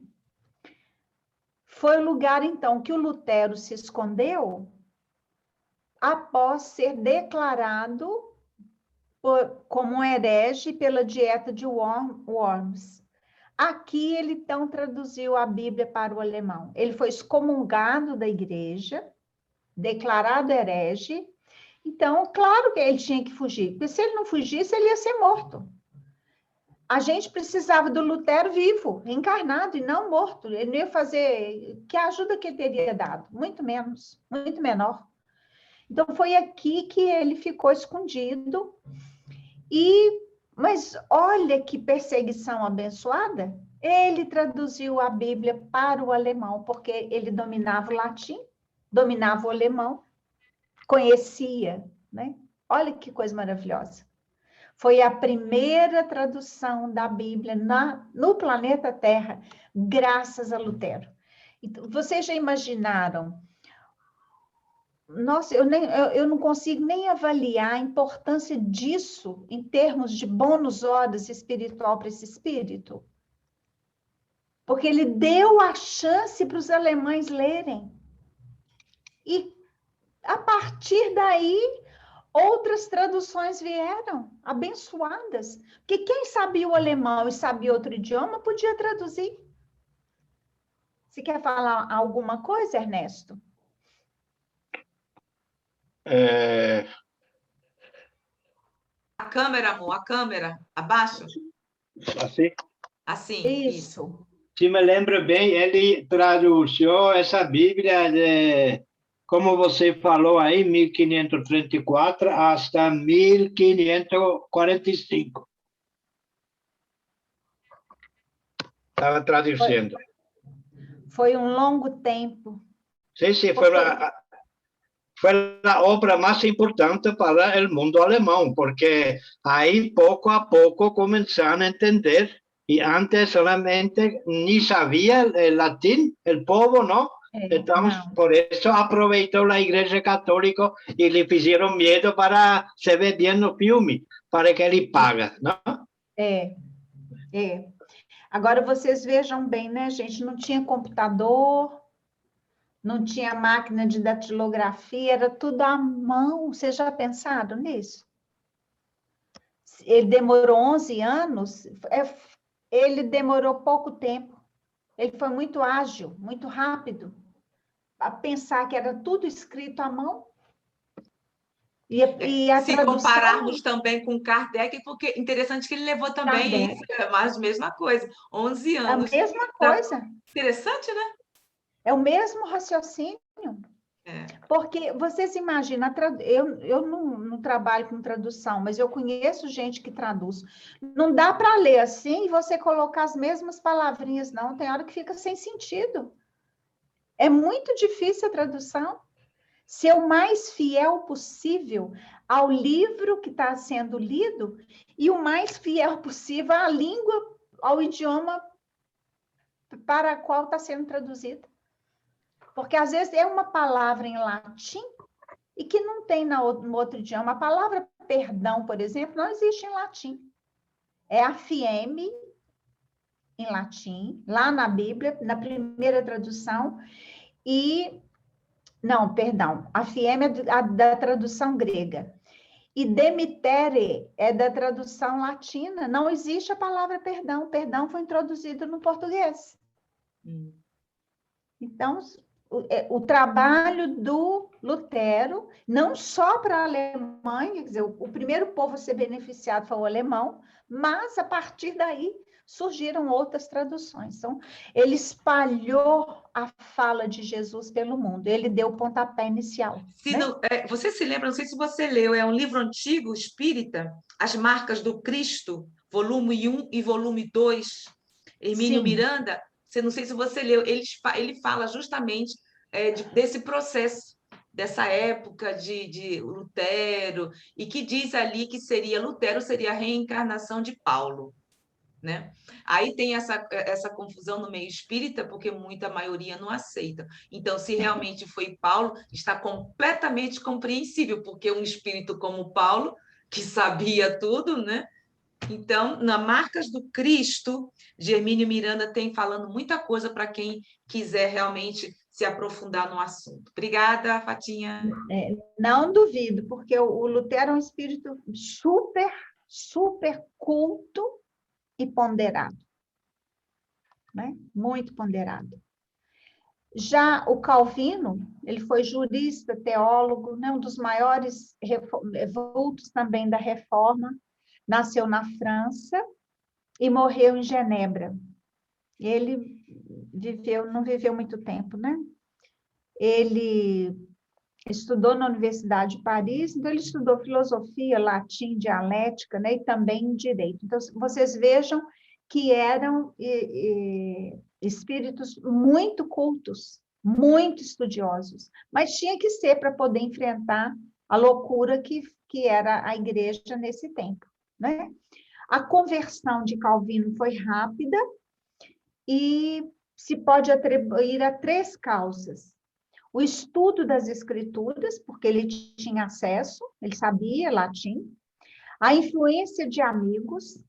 foi o lugar, então, que o Lutero se escondeu após ser declarado como um herege pela dieta de Worms. Aqui ele, então, traduziu a Bíblia para o alemão. Ele foi excomungado da igreja, declarado herege. Então, claro que ele tinha que fugir, porque se ele não fugisse, ele ia ser morto. A gente precisava do Lutero vivo, encarnado e não morto. Ele não ia fazer... Que ajuda que ele teria dado? Muito menos, muito menor. Então, foi aqui que ele ficou escondido. Mas olha que perseguição abençoada. Ele traduziu a Bíblia para o alemão, porque ele dominava o latim, dominava o alemão, conhecia, né? Olha que coisa maravilhosa. Foi a primeira tradução da Bíblia no planeta Terra, graças a Lutero. Então, vocês já imaginaram? Nossa, eu não consigo nem avaliar a importância disso em termos de bônus horas espiritual para esse espírito. Porque ele deu a chance para os alemães lerem. E, a partir daí, outras traduções vieram, abençoadas. Porque quem sabia o alemão e sabia outro idioma, podia traduzir. Você quer falar alguma coisa, Ernesto? A câmera, amor, a câmera. Abaixo. Assim? Assim, Isso. Se me lembro bem, ele traduziu essa Bíblia de, como você falou aí, 1534 até 1545. Estava traduzindo. Foi um longo tempo. Sim, foi a obra mais importante para o mundo alemão, porque aí, pouco a pouco, começaram a entender, e antes solamente nem sabia o latim, o povo, não? Entonces, não. por eso aprovechó la Iglesia Católica y le hicieron miedo para se ver bien no filme, para que ele paga, não? É. Agora, vocês vejam bem, né, gente? Não tinha computador, não tinha máquina de datilografia, era tudo à mão. Vocês já pensaram nisso? Ele demorou 11 anos, ele demorou pouco tempo. Ele foi muito ágil, muito rápido, a pensar que era tudo escrito à mão. E a Se tradução... compararmos também com Kardec, porque interessante que ele levou também isso, mas a mesma coisa, 11 anos. A mesma coisa. Interessante, né? É o mesmo raciocínio. Porque vocês imaginam, eu não trabalho com tradução, mas eu conheço gente que traduz. Não dá para ler assim e você colocar as mesmas palavrinhas, não. Tem hora que fica sem sentido. É muito difícil a tradução. Ser o mais fiel possível ao livro que está sendo lido e o mais fiel possível à língua, ao idioma para o qual está sendo traduzido. Porque, às vezes, é uma palavra em latim e que não tem no outro idioma. A palavra perdão, por exemplo, não existe em latim. É afieme, em latim, lá na Bíblia, na primeira tradução. Não, perdão. Afieme é da tradução grega. E demitere é da tradução latina. Não existe a palavra perdão. Perdão foi introduzido no português. Então, o trabalho do Lutero, não só para a Alemanha, quer dizer, o primeiro povo a ser beneficiado foi o alemão, mas a partir daí surgiram outras traduções. Então, ele espalhou a fala de Jesus pelo mundo, ele deu o pontapé inicial. Você se lembra, não sei se você leu, é um livro antigo, espírita, As Marcas do Cristo, volume 1 e volume 2, Hermínio Miranda. Não sei se você leu, ele fala justamente desse processo, dessa época de Lutero, e que diz ali que Lutero seria a reencarnação de Paulo, né? Aí tem essa confusão no meio espírita, porque muita maioria não aceita. Então, se realmente foi Paulo, está completamente compreensível, porque um espírito como Paulo, que sabia tudo, né? Então, na Marcas do Cristo, de Hermínio Miranda tem falando muita coisa para quem quiser realmente se aprofundar no assunto. Obrigada, Fatinha. Não duvido, porque o Lutero é um espírito super, super culto e ponderado, né? Muito ponderado. Já o Calvino, ele foi jurista, teólogo, né? Um dos maiores vultos também da Reforma, nasceu na França e morreu em Genebra. Ele não viveu muito tempo, né? Ele estudou na Universidade de Paris, então ele estudou filosofia, latim, dialética, né? E também direito. Então, vocês vejam que eram espíritos muito cultos, muito estudiosos, mas tinha que ser para poder enfrentar a loucura que era a igreja nesse tempo, né? A conversão de Calvino foi rápida e se pode atribuir a 3 causas. O estudo das escrituras, porque ele tinha acesso, ele sabia latim, a influência de amigos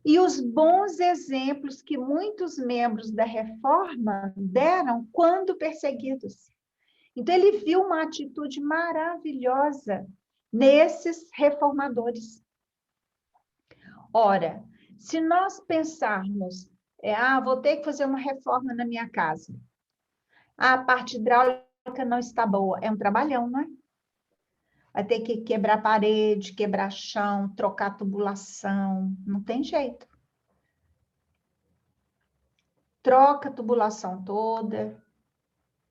e os bons exemplos que muitos membros da Reforma deram quando perseguidos. Então, ele viu uma atitude maravilhosa nesses reformadores. Ora, se nós pensarmos, vou ter que fazer uma reforma na minha casa, a parte hidráulica não está boa, é um trabalhão, não é? Vai ter que quebrar parede, quebrar chão, trocar tubulação, não tem jeito. Troca a tubulação toda,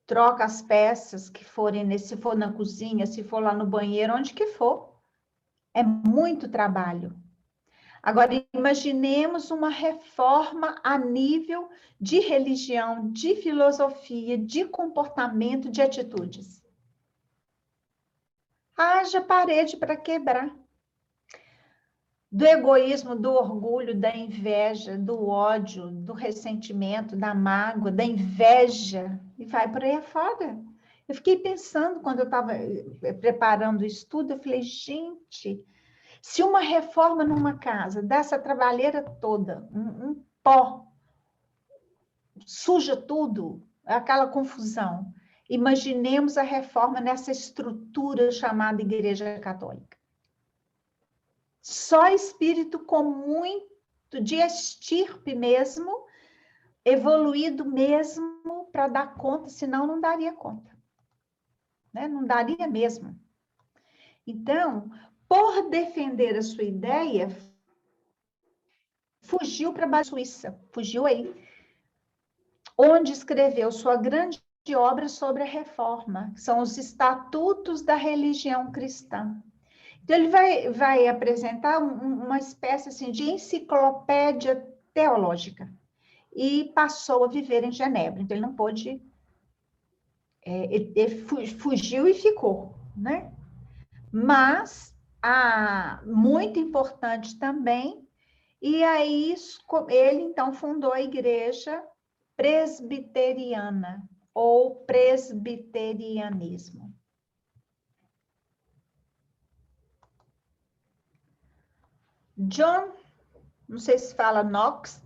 troca as peças que forem, se for na cozinha, se for lá no banheiro, onde que for. É muito trabalho. Agora, imaginemos uma reforma a nível de religião, de filosofia, de comportamento, de atitudes. Haja parede para quebrar. Do egoísmo, do orgulho, da inveja, do ódio, do ressentimento, da mágoa, da inveja, e vai por aí afora. Eu fiquei pensando, quando eu estava preparando o estudo, eu falei, gente, se uma reforma numa casa, dessa trabalheira toda, um pó, suja tudo, aquela confusão, imaginemos a reforma nessa estrutura chamada Igreja Católica. Só espírito com muito de estirpe mesmo, evoluído mesmo, para dar conta, senão não daria conta. Né? Não daria mesmo. Então, por defender a sua ideia, fugiu para a Suíça, fugiu aí, onde escreveu sua grande obra sobre a reforma, que são os estatutos da religião cristã. Então, ele vai apresentar uma espécie assim, de enciclopédia teológica. E passou a viver em Genebra. Então, ele não pôde... ele fugiu e ficou, né? Mas, muito importante também, e aí ele, então, fundou a igreja presbiteriana, ou presbiterianismo. John, não sei se fala Knox,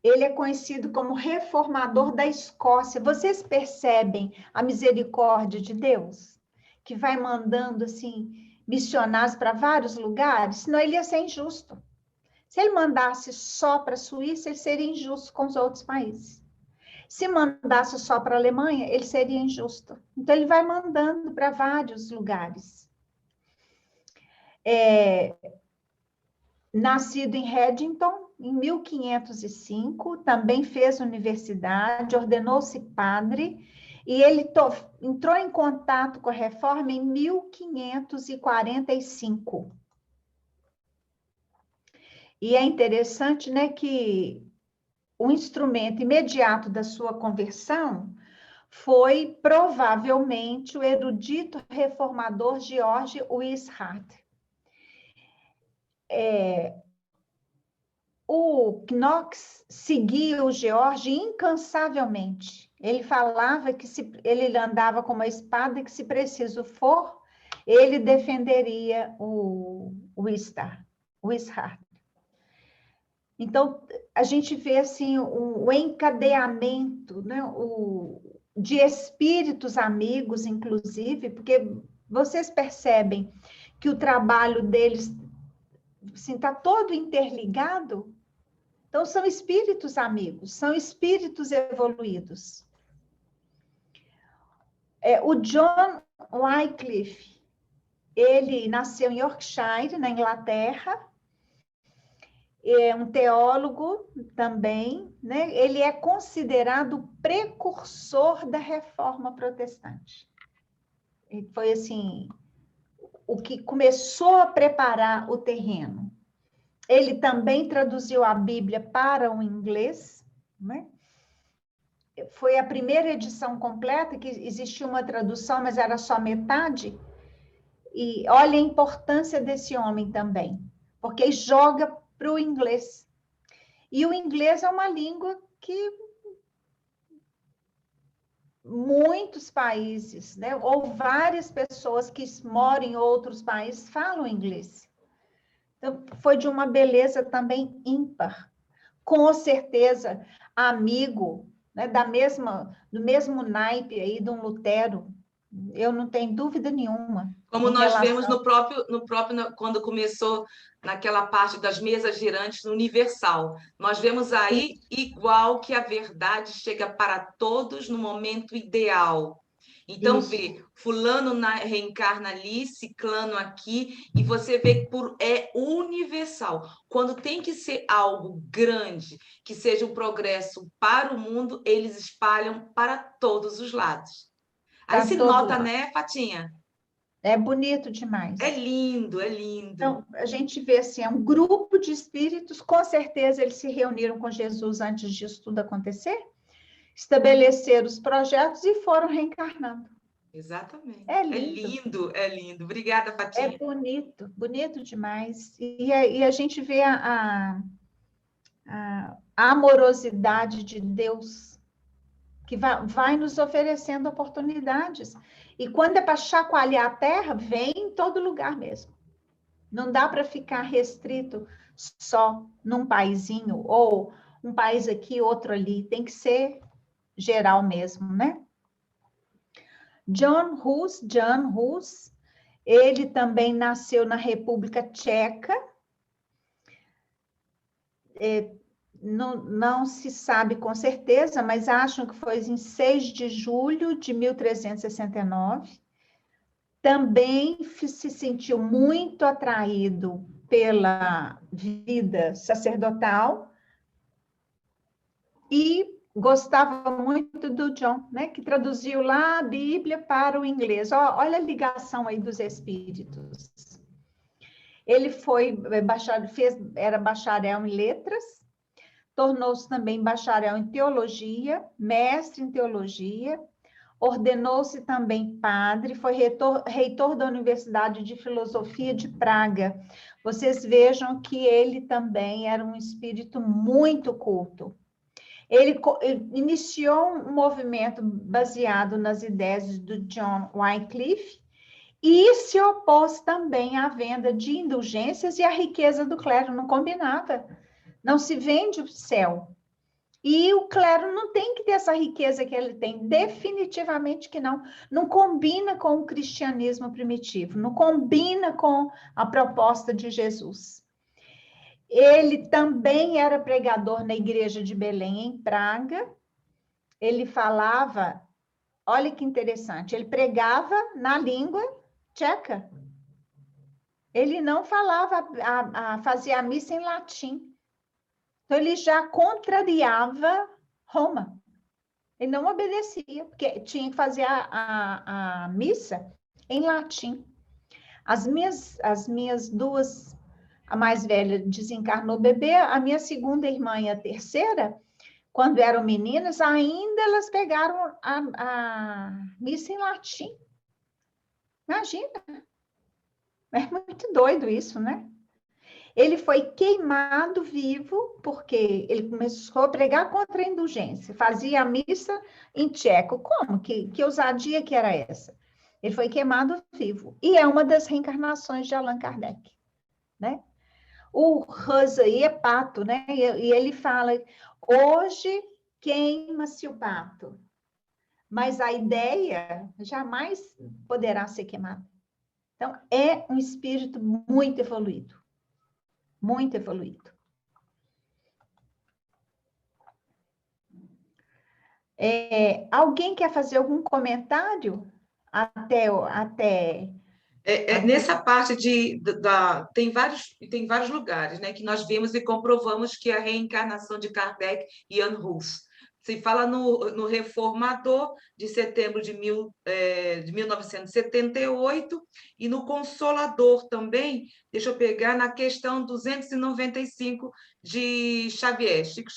ele é conhecido como reformador da Escócia. Vocês percebem a misericórdia de Deus? Que vai mandando, assim, missionários para vários lugares? Senão ele ia ser injusto. Se ele mandasse só para a Suíça, ele seria injusto com os outros países. Se mandasse só para a Alemanha, ele seria injusto. Então, ele vai mandando para vários lugares. Nascido em Reddington, em 1505, também fez universidade, ordenou-se padre, e ele entrou em contato com a reforma em 1545. E é interessante, né, que o instrumento imediato da sua conversão foi, provavelmente, o erudito reformador George Wishart. O Knox seguia o George incansavelmente. Ele falava que ele andava com uma espada e que, se preciso for, ele defenderia o Wishart. Então, a gente vê assim, o encadeamento, né, de espíritos amigos, inclusive, porque vocês percebem que o trabalho deles assim, está todo interligado. Então, são espíritos amigos, são espíritos evoluídos. O John Wycliffe, ele nasceu em Yorkshire, na Inglaterra, é um teólogo também, né? Ele é considerado o precursor da reforma protestante. Ele foi, assim, o que começou a preparar o terreno. Ele também traduziu a Bíblia para o inglês, né? Foi a primeira edição completa, que existia uma tradução, mas era só metade. E olha a importância desse homem também, porque joga para o inglês. E o inglês é uma língua que muitos países, né, ou várias pessoas que moram em outros países falam inglês. Então, foi de uma beleza também ímpar. Com certeza, amigo, né, do mesmo naipe aí de um Lutero, eu não tenho dúvida nenhuma. Como nós vemos no próprio, quando começou naquela parte das mesas girantes no Universal. Nós vemos aí igual que a verdade chega para todos no momento ideal. Então, vê, fulano reencarna ali, ciclano aqui, e você vê que é universal. Quando tem que ser algo grande, que seja um progresso para o mundo, eles espalham para todos os lados. Aí se nota, né, Fatinha? É bonito demais. É lindo, é lindo. Então, a gente vê assim, é um grupo de espíritos, com certeza eles se reuniram com Jesus antes disso tudo acontecer, estabeleceram os projetos e foram reencarnando. Exatamente. É lindo. É lindo, é lindo. Obrigada, Fatinha. É bonito, bonito demais. E a gente vê a amorosidade de Deus, que vai nos oferecendo oportunidades. E quando é para chacoalhar a terra, vem em todo lugar mesmo. Não dá para ficar restrito só num paizinho, ou um país aqui, outro ali. Tem que ser geral mesmo, né? Jan Hus, ele também nasceu na República Tcheca. Não se sabe com certeza, mas acham que foi em 6 de julho de 1369. Também se sentiu muito atraído pela vida sacerdotal e gostava muito do John, né, que traduziu lá a Bíblia para o inglês. Olha a ligação aí dos espíritos. Ele era bacharel em letras, tornou-se também bacharel em teologia, mestre em teologia, ordenou-se também padre, foi reitor da Universidade de Filosofia de Praga. Vocês vejam que ele também era um espírito muito culto. Ele iniciou um movimento baseado nas ideias do John Wycliffe e se opôs também à venda de indulgências e à riqueza do clero. Não combinava. Não se vende o céu. E o clero não tem que ter essa riqueza que ele tem. Definitivamente que não. Não combina com o cristianismo primitivo. Não combina com a proposta de Jesus. Ele também era pregador na igreja de Belém, em Praga. Ele falava, olha que interessante, ele pregava na língua tcheca. Ele não falava, fazia a missa em latim. Então, ele já contrariava Roma. Ele não obedecia, porque tinha que fazer a missa em latim. As minhas duas, a mais velha desencarnou bebê, a minha segunda irmã e a terceira, quando eram meninas, ainda elas pegaram a missa em latim. Imagina. É muito doido isso, né? Ele foi queimado vivo, porque ele começou a pregar contra a indulgência, fazia a missa em tcheco. Como? Que ousadia que era essa? Ele foi queimado vivo. E é uma das reencarnações de Allan Kardec, né? O Hus aí é pato, né? E ele fala, hoje queima-se o pato, mas a ideia jamais poderá ser queimada. Então, é um espírito muito evoluído. Muito evoluído. Alguém quer fazer algum comentário? Nessa parte tem vários lugares, né, que nós vimos e comprovamos que a reencarnação de Kardec e Jan Hus. Se fala no Reformador, de setembro de 1978, e no Consolador também, deixa eu pegar, na questão 295 de Xavier, Chico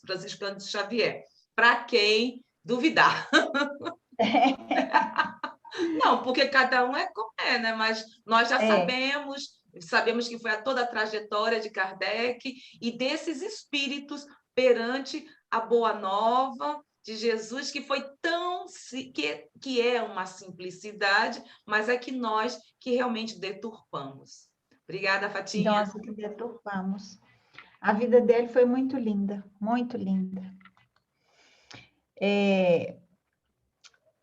Franciscano de Xavier, para quem duvidar. Não, porque cada um é como é, né? Mas nós já sabemos que foi toda a trajetória de Kardec e desses espíritos perante a Boa Nova de Jesus, que foi que é uma simplicidade, mas é que nós que realmente deturpamos. Obrigada, Fatinha. Nós que deturpamos. A vida dele foi muito linda, muito linda.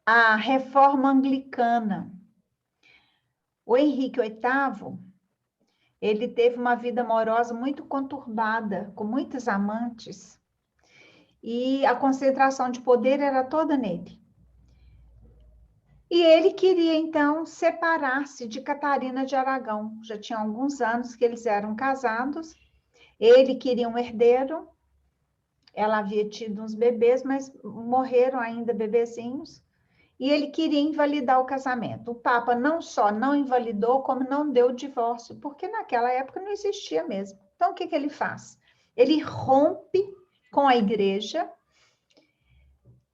A reforma anglicana. O Henrique VIII, ele teve uma vida amorosa muito conturbada, com muitos amantes, e a concentração de poder era toda nele. E ele queria, então, separar-se de Catarina de Aragão. Já tinha alguns anos que eles eram casados. Ele queria um herdeiro. Ela havia tido uns bebês, mas morreram ainda bebezinhos. E ele queria invalidar o casamento. O Papa não só não invalidou, como não deu o divórcio, porque naquela época não existia mesmo. Então, o que ele faz? Ele rompe com a igreja,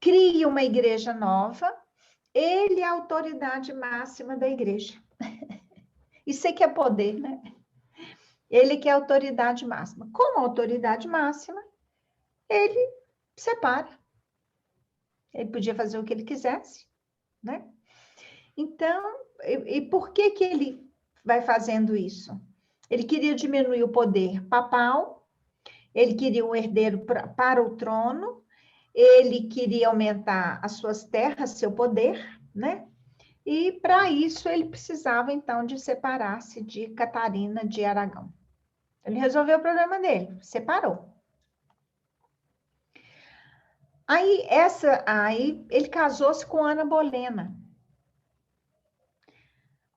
cria uma igreja nova, ele é a autoridade máxima da igreja. Isso é que é poder, né? Ele que é a autoridade máxima. Como autoridade máxima, ele separa. Ele podia fazer o que ele quisesse, né? Então, e por que que ele vai fazendo isso? Ele queria diminuir o poder papal, ele queria um herdeiro para o trono, ele queria aumentar as suas terras, seu poder, né? E para isso ele precisava então de separar-se de Catarina de Aragão. Ele resolveu o problema dele, separou. Aí ele casou-se com Ana Bolena.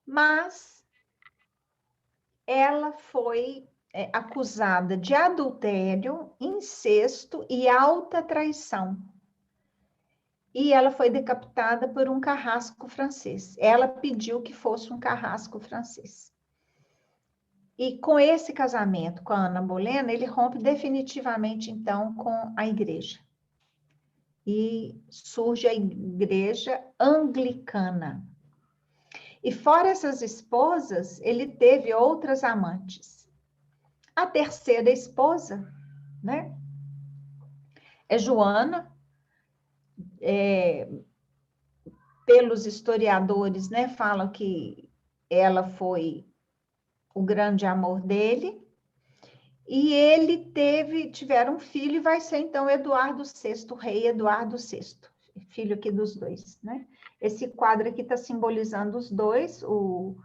Mas ela foi acusada de adultério, incesto e alta traição. E ela foi decapitada por um carrasco francês. Ela pediu que fosse um carrasco francês. E com esse casamento com a Ana Bolena, ele rompe definitivamente, então, com a igreja. E surge a igreja anglicana. E fora essas esposas, ele teve outras amantes. A terceira esposa, né, é Joana. Pelos historiadores, né, falam que ela foi o grande amor dele. E tiveram um filho, e vai ser então Eduardo VI, o rei Eduardo VI, filho aqui dos dois, né? Esse quadro aqui está simbolizando os dois, o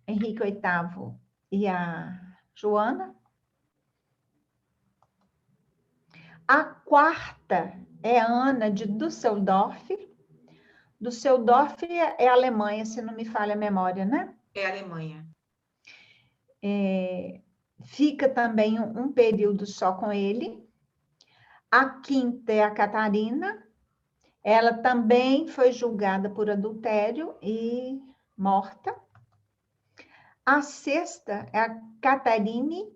Henrique VIII e a Joana. A quarta é a Ana de Düsseldorf. Düsseldorf é a Alemanha, se não me falha a memória, né? É a Alemanha. Fica também um período só com ele. A quinta é a Catarina. Ela também foi julgada por adultério e morta. A sexta é a Catarine.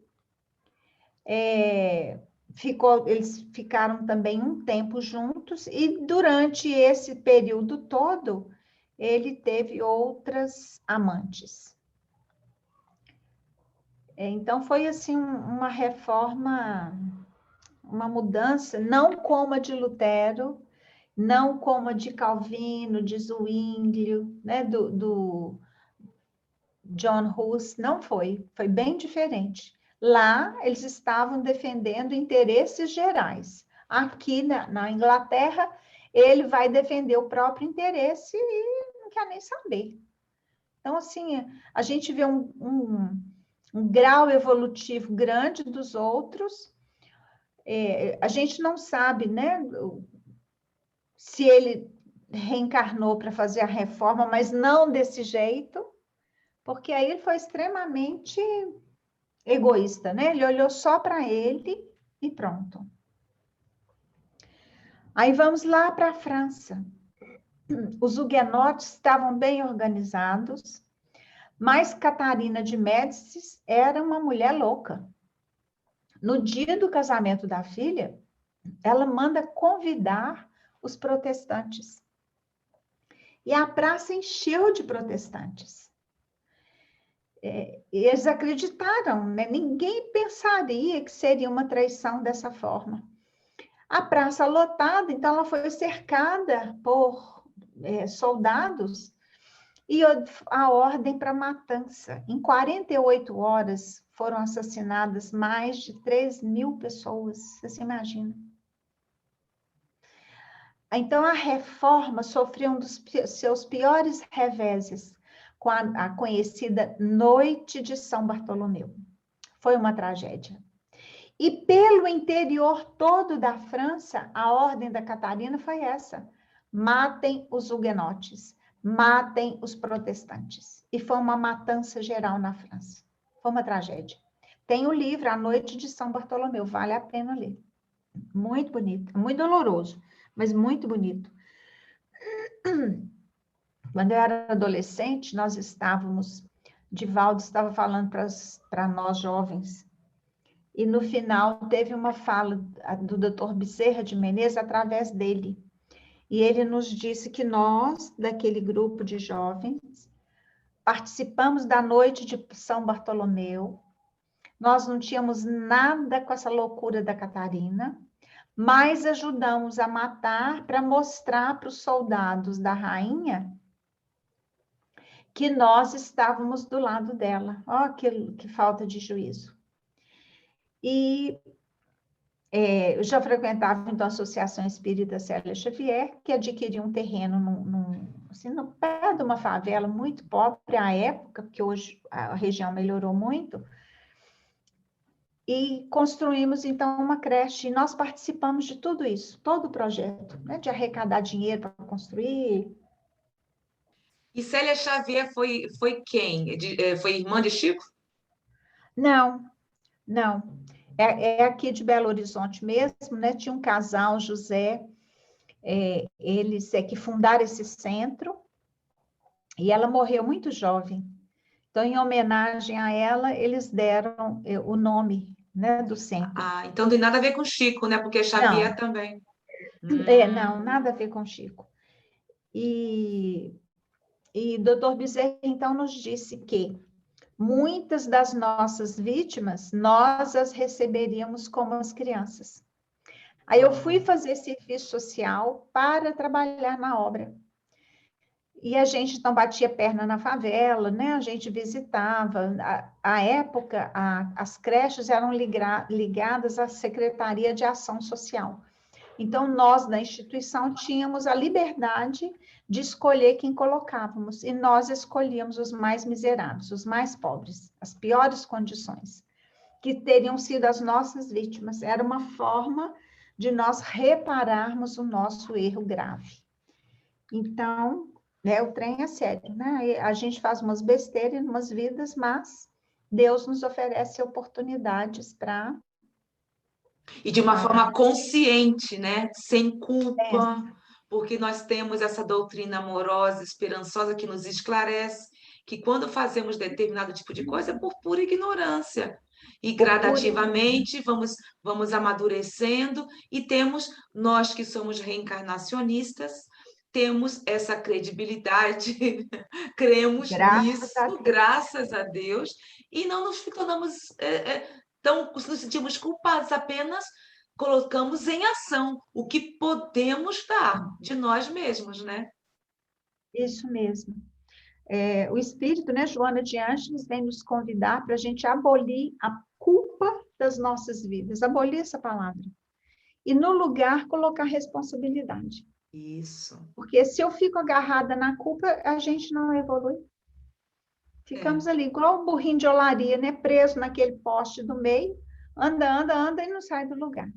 Eles ficaram também um tempo juntos, e durante esse período todo, ele teve outras amantes. Então, foi assim uma reforma, uma mudança, não como a de Lutero, não como a de Calvino, de Zwinglio, né, do John Hus, não foi bem diferente. Lá, eles estavam defendendo interesses gerais. Aqui na Inglaterra, ele vai defender o próprio interesse e não quer nem saber. Então, assim, a gente vê um grau evolutivo grande dos outros. A gente não sabe, né, se ele reencarnou para fazer a reforma, mas não desse jeito, porque aí ele foi extremamente egoísta, né? Ele olhou só para ele e pronto. Aí vamos lá para a França. Os huguenotes estavam bem organizados, mas Catarina de Médicis era uma mulher louca. No dia do casamento da filha, ela manda convidar os protestantes. E a praça encheu de protestantes. Eles acreditaram, né? Ninguém pensaria que seria uma traição dessa forma. A praça lotada, então ela foi cercada por soldados e a ordem para matança. Em 48 horas foram assassinadas mais de 3.000 pessoas, você se imagina? Então a reforma sofreu um dos seus piores reveses com a conhecida Noite de São Bartolomeu. Foi uma tragédia. E pelo interior todo da França, a ordem da Catarina foi essa: matem os huguenotes, matem os protestantes. E foi uma matança geral na França. Foi uma tragédia. Tem o livro A Noite de São Bartolomeu, vale a pena ler. Muito bonito, muito doloroso, mas muito bonito. Quando eu era adolescente, Divaldo estava falando para nós jovens, e no final teve uma fala do Dr. Bezerra de Menezes através dele. E ele nos disse que nós, daquele grupo de jovens, participamos da noite de São Bartolomeu. Nós não tínhamos nada com essa loucura da Catarina, mas ajudamos a matar para mostrar para os soldados da rainha que nós estávamos do lado dela. Ó, que falta de juízo. E eu já frequentava, então, a Associação Espírita Célia Xavier, que adquiriu um terreno assim, no pé de uma favela muito pobre à época, porque hoje a região melhorou muito, e construímos, então, uma creche, e nós participamos de tudo isso, todo o projeto, né, de arrecadar dinheiro para construir. E Célia Xavier foi quem? Foi irmã de Chico? Não, não. É aqui de Belo Horizonte mesmo, né? Tinha um casal, José, eles que fundaram esse centro, e ela morreu muito jovem. Então, em homenagem a ela, eles deram o nome, né, do centro. Ah, então não tem nada a ver com Chico, né? Porque Xavier Não. também. Não, nada a ver com Chico. E Dr. Bezerra, então, nos disse que muitas das nossas vítimas, nós as receberíamos como as crianças. Aí eu fui fazer serviço social para trabalhar na obra. E a gente, então, batia perna na favela, né? A gente visitava. À época, as creches eram ligadas à Secretaria de Ação Social. Então, nós, da instituição, tínhamos a liberdade de escolher quem colocávamos, e nós escolhíamos os mais miseráveis, os mais pobres, as piores condições, que teriam sido as nossas vítimas. Era uma forma de nós repararmos o nosso erro grave. Então, o trem é sério, né? A gente faz umas besteiras em umas vidas, mas Deus nos oferece oportunidades para... E de uma forma consciente, né? Sem culpa, porque nós temos essa doutrina amorosa, esperançosa, que nos esclarece que quando fazemos determinado tipo de coisa é por pura ignorância. E gradativamente vamos amadurecendo e temos, nós que somos reencarnacionistas, temos essa credibilidade, cremos nisso, graças a Deus, e não nos tornamos nos sentimos culpados, apenas colocamos em ação o que podemos dar de nós mesmos, né? Isso mesmo. O Espírito, né, Joana de Ângeles, vem nos convidar para a gente abolir a culpa das nossas vidas, abolir essa palavra. E, no lugar, colocar responsabilidade. Isso. Porque se eu fico agarrada na culpa, a gente não evolui. Ficamos ali, igual o burrinho de olaria, né, preso naquele poste do meio, anda e não sai do lugar.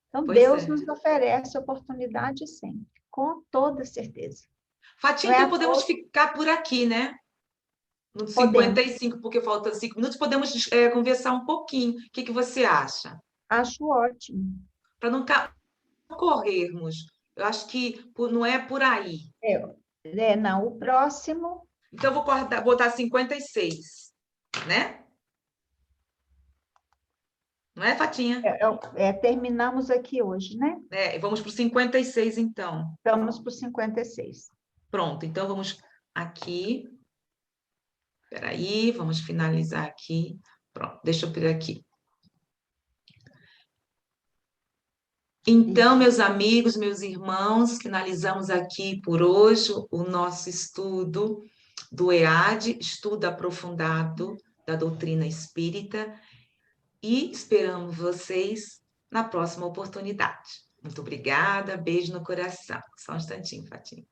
Então, Deus nos oferece oportunidade sempre, com toda certeza. Fatinha, então podemos ficar por aqui, né? No 55, porque faltam 5 minutos, podemos conversar um pouquinho. O que você acha? Acho ótimo. Para não corrermos. Eu acho que não é por aí. Não, o próximo... Então, eu vou botar 56, né? Não é, Fatinha? Terminamos aqui hoje, né? Vamos para o 56, então. Vamos para o 56. Pronto, então vamos aqui. Espera aí, vamos finalizar aqui. Pronto, deixa eu pegar aqui. Então, meus amigos, meus irmãos, finalizamos aqui por hoje o nosso estudo do EAD, estudo aprofundado da doutrina espírita, e esperamos vocês na próxima oportunidade. Muito obrigada, beijo no coração. Só um instantinho, Fatinha.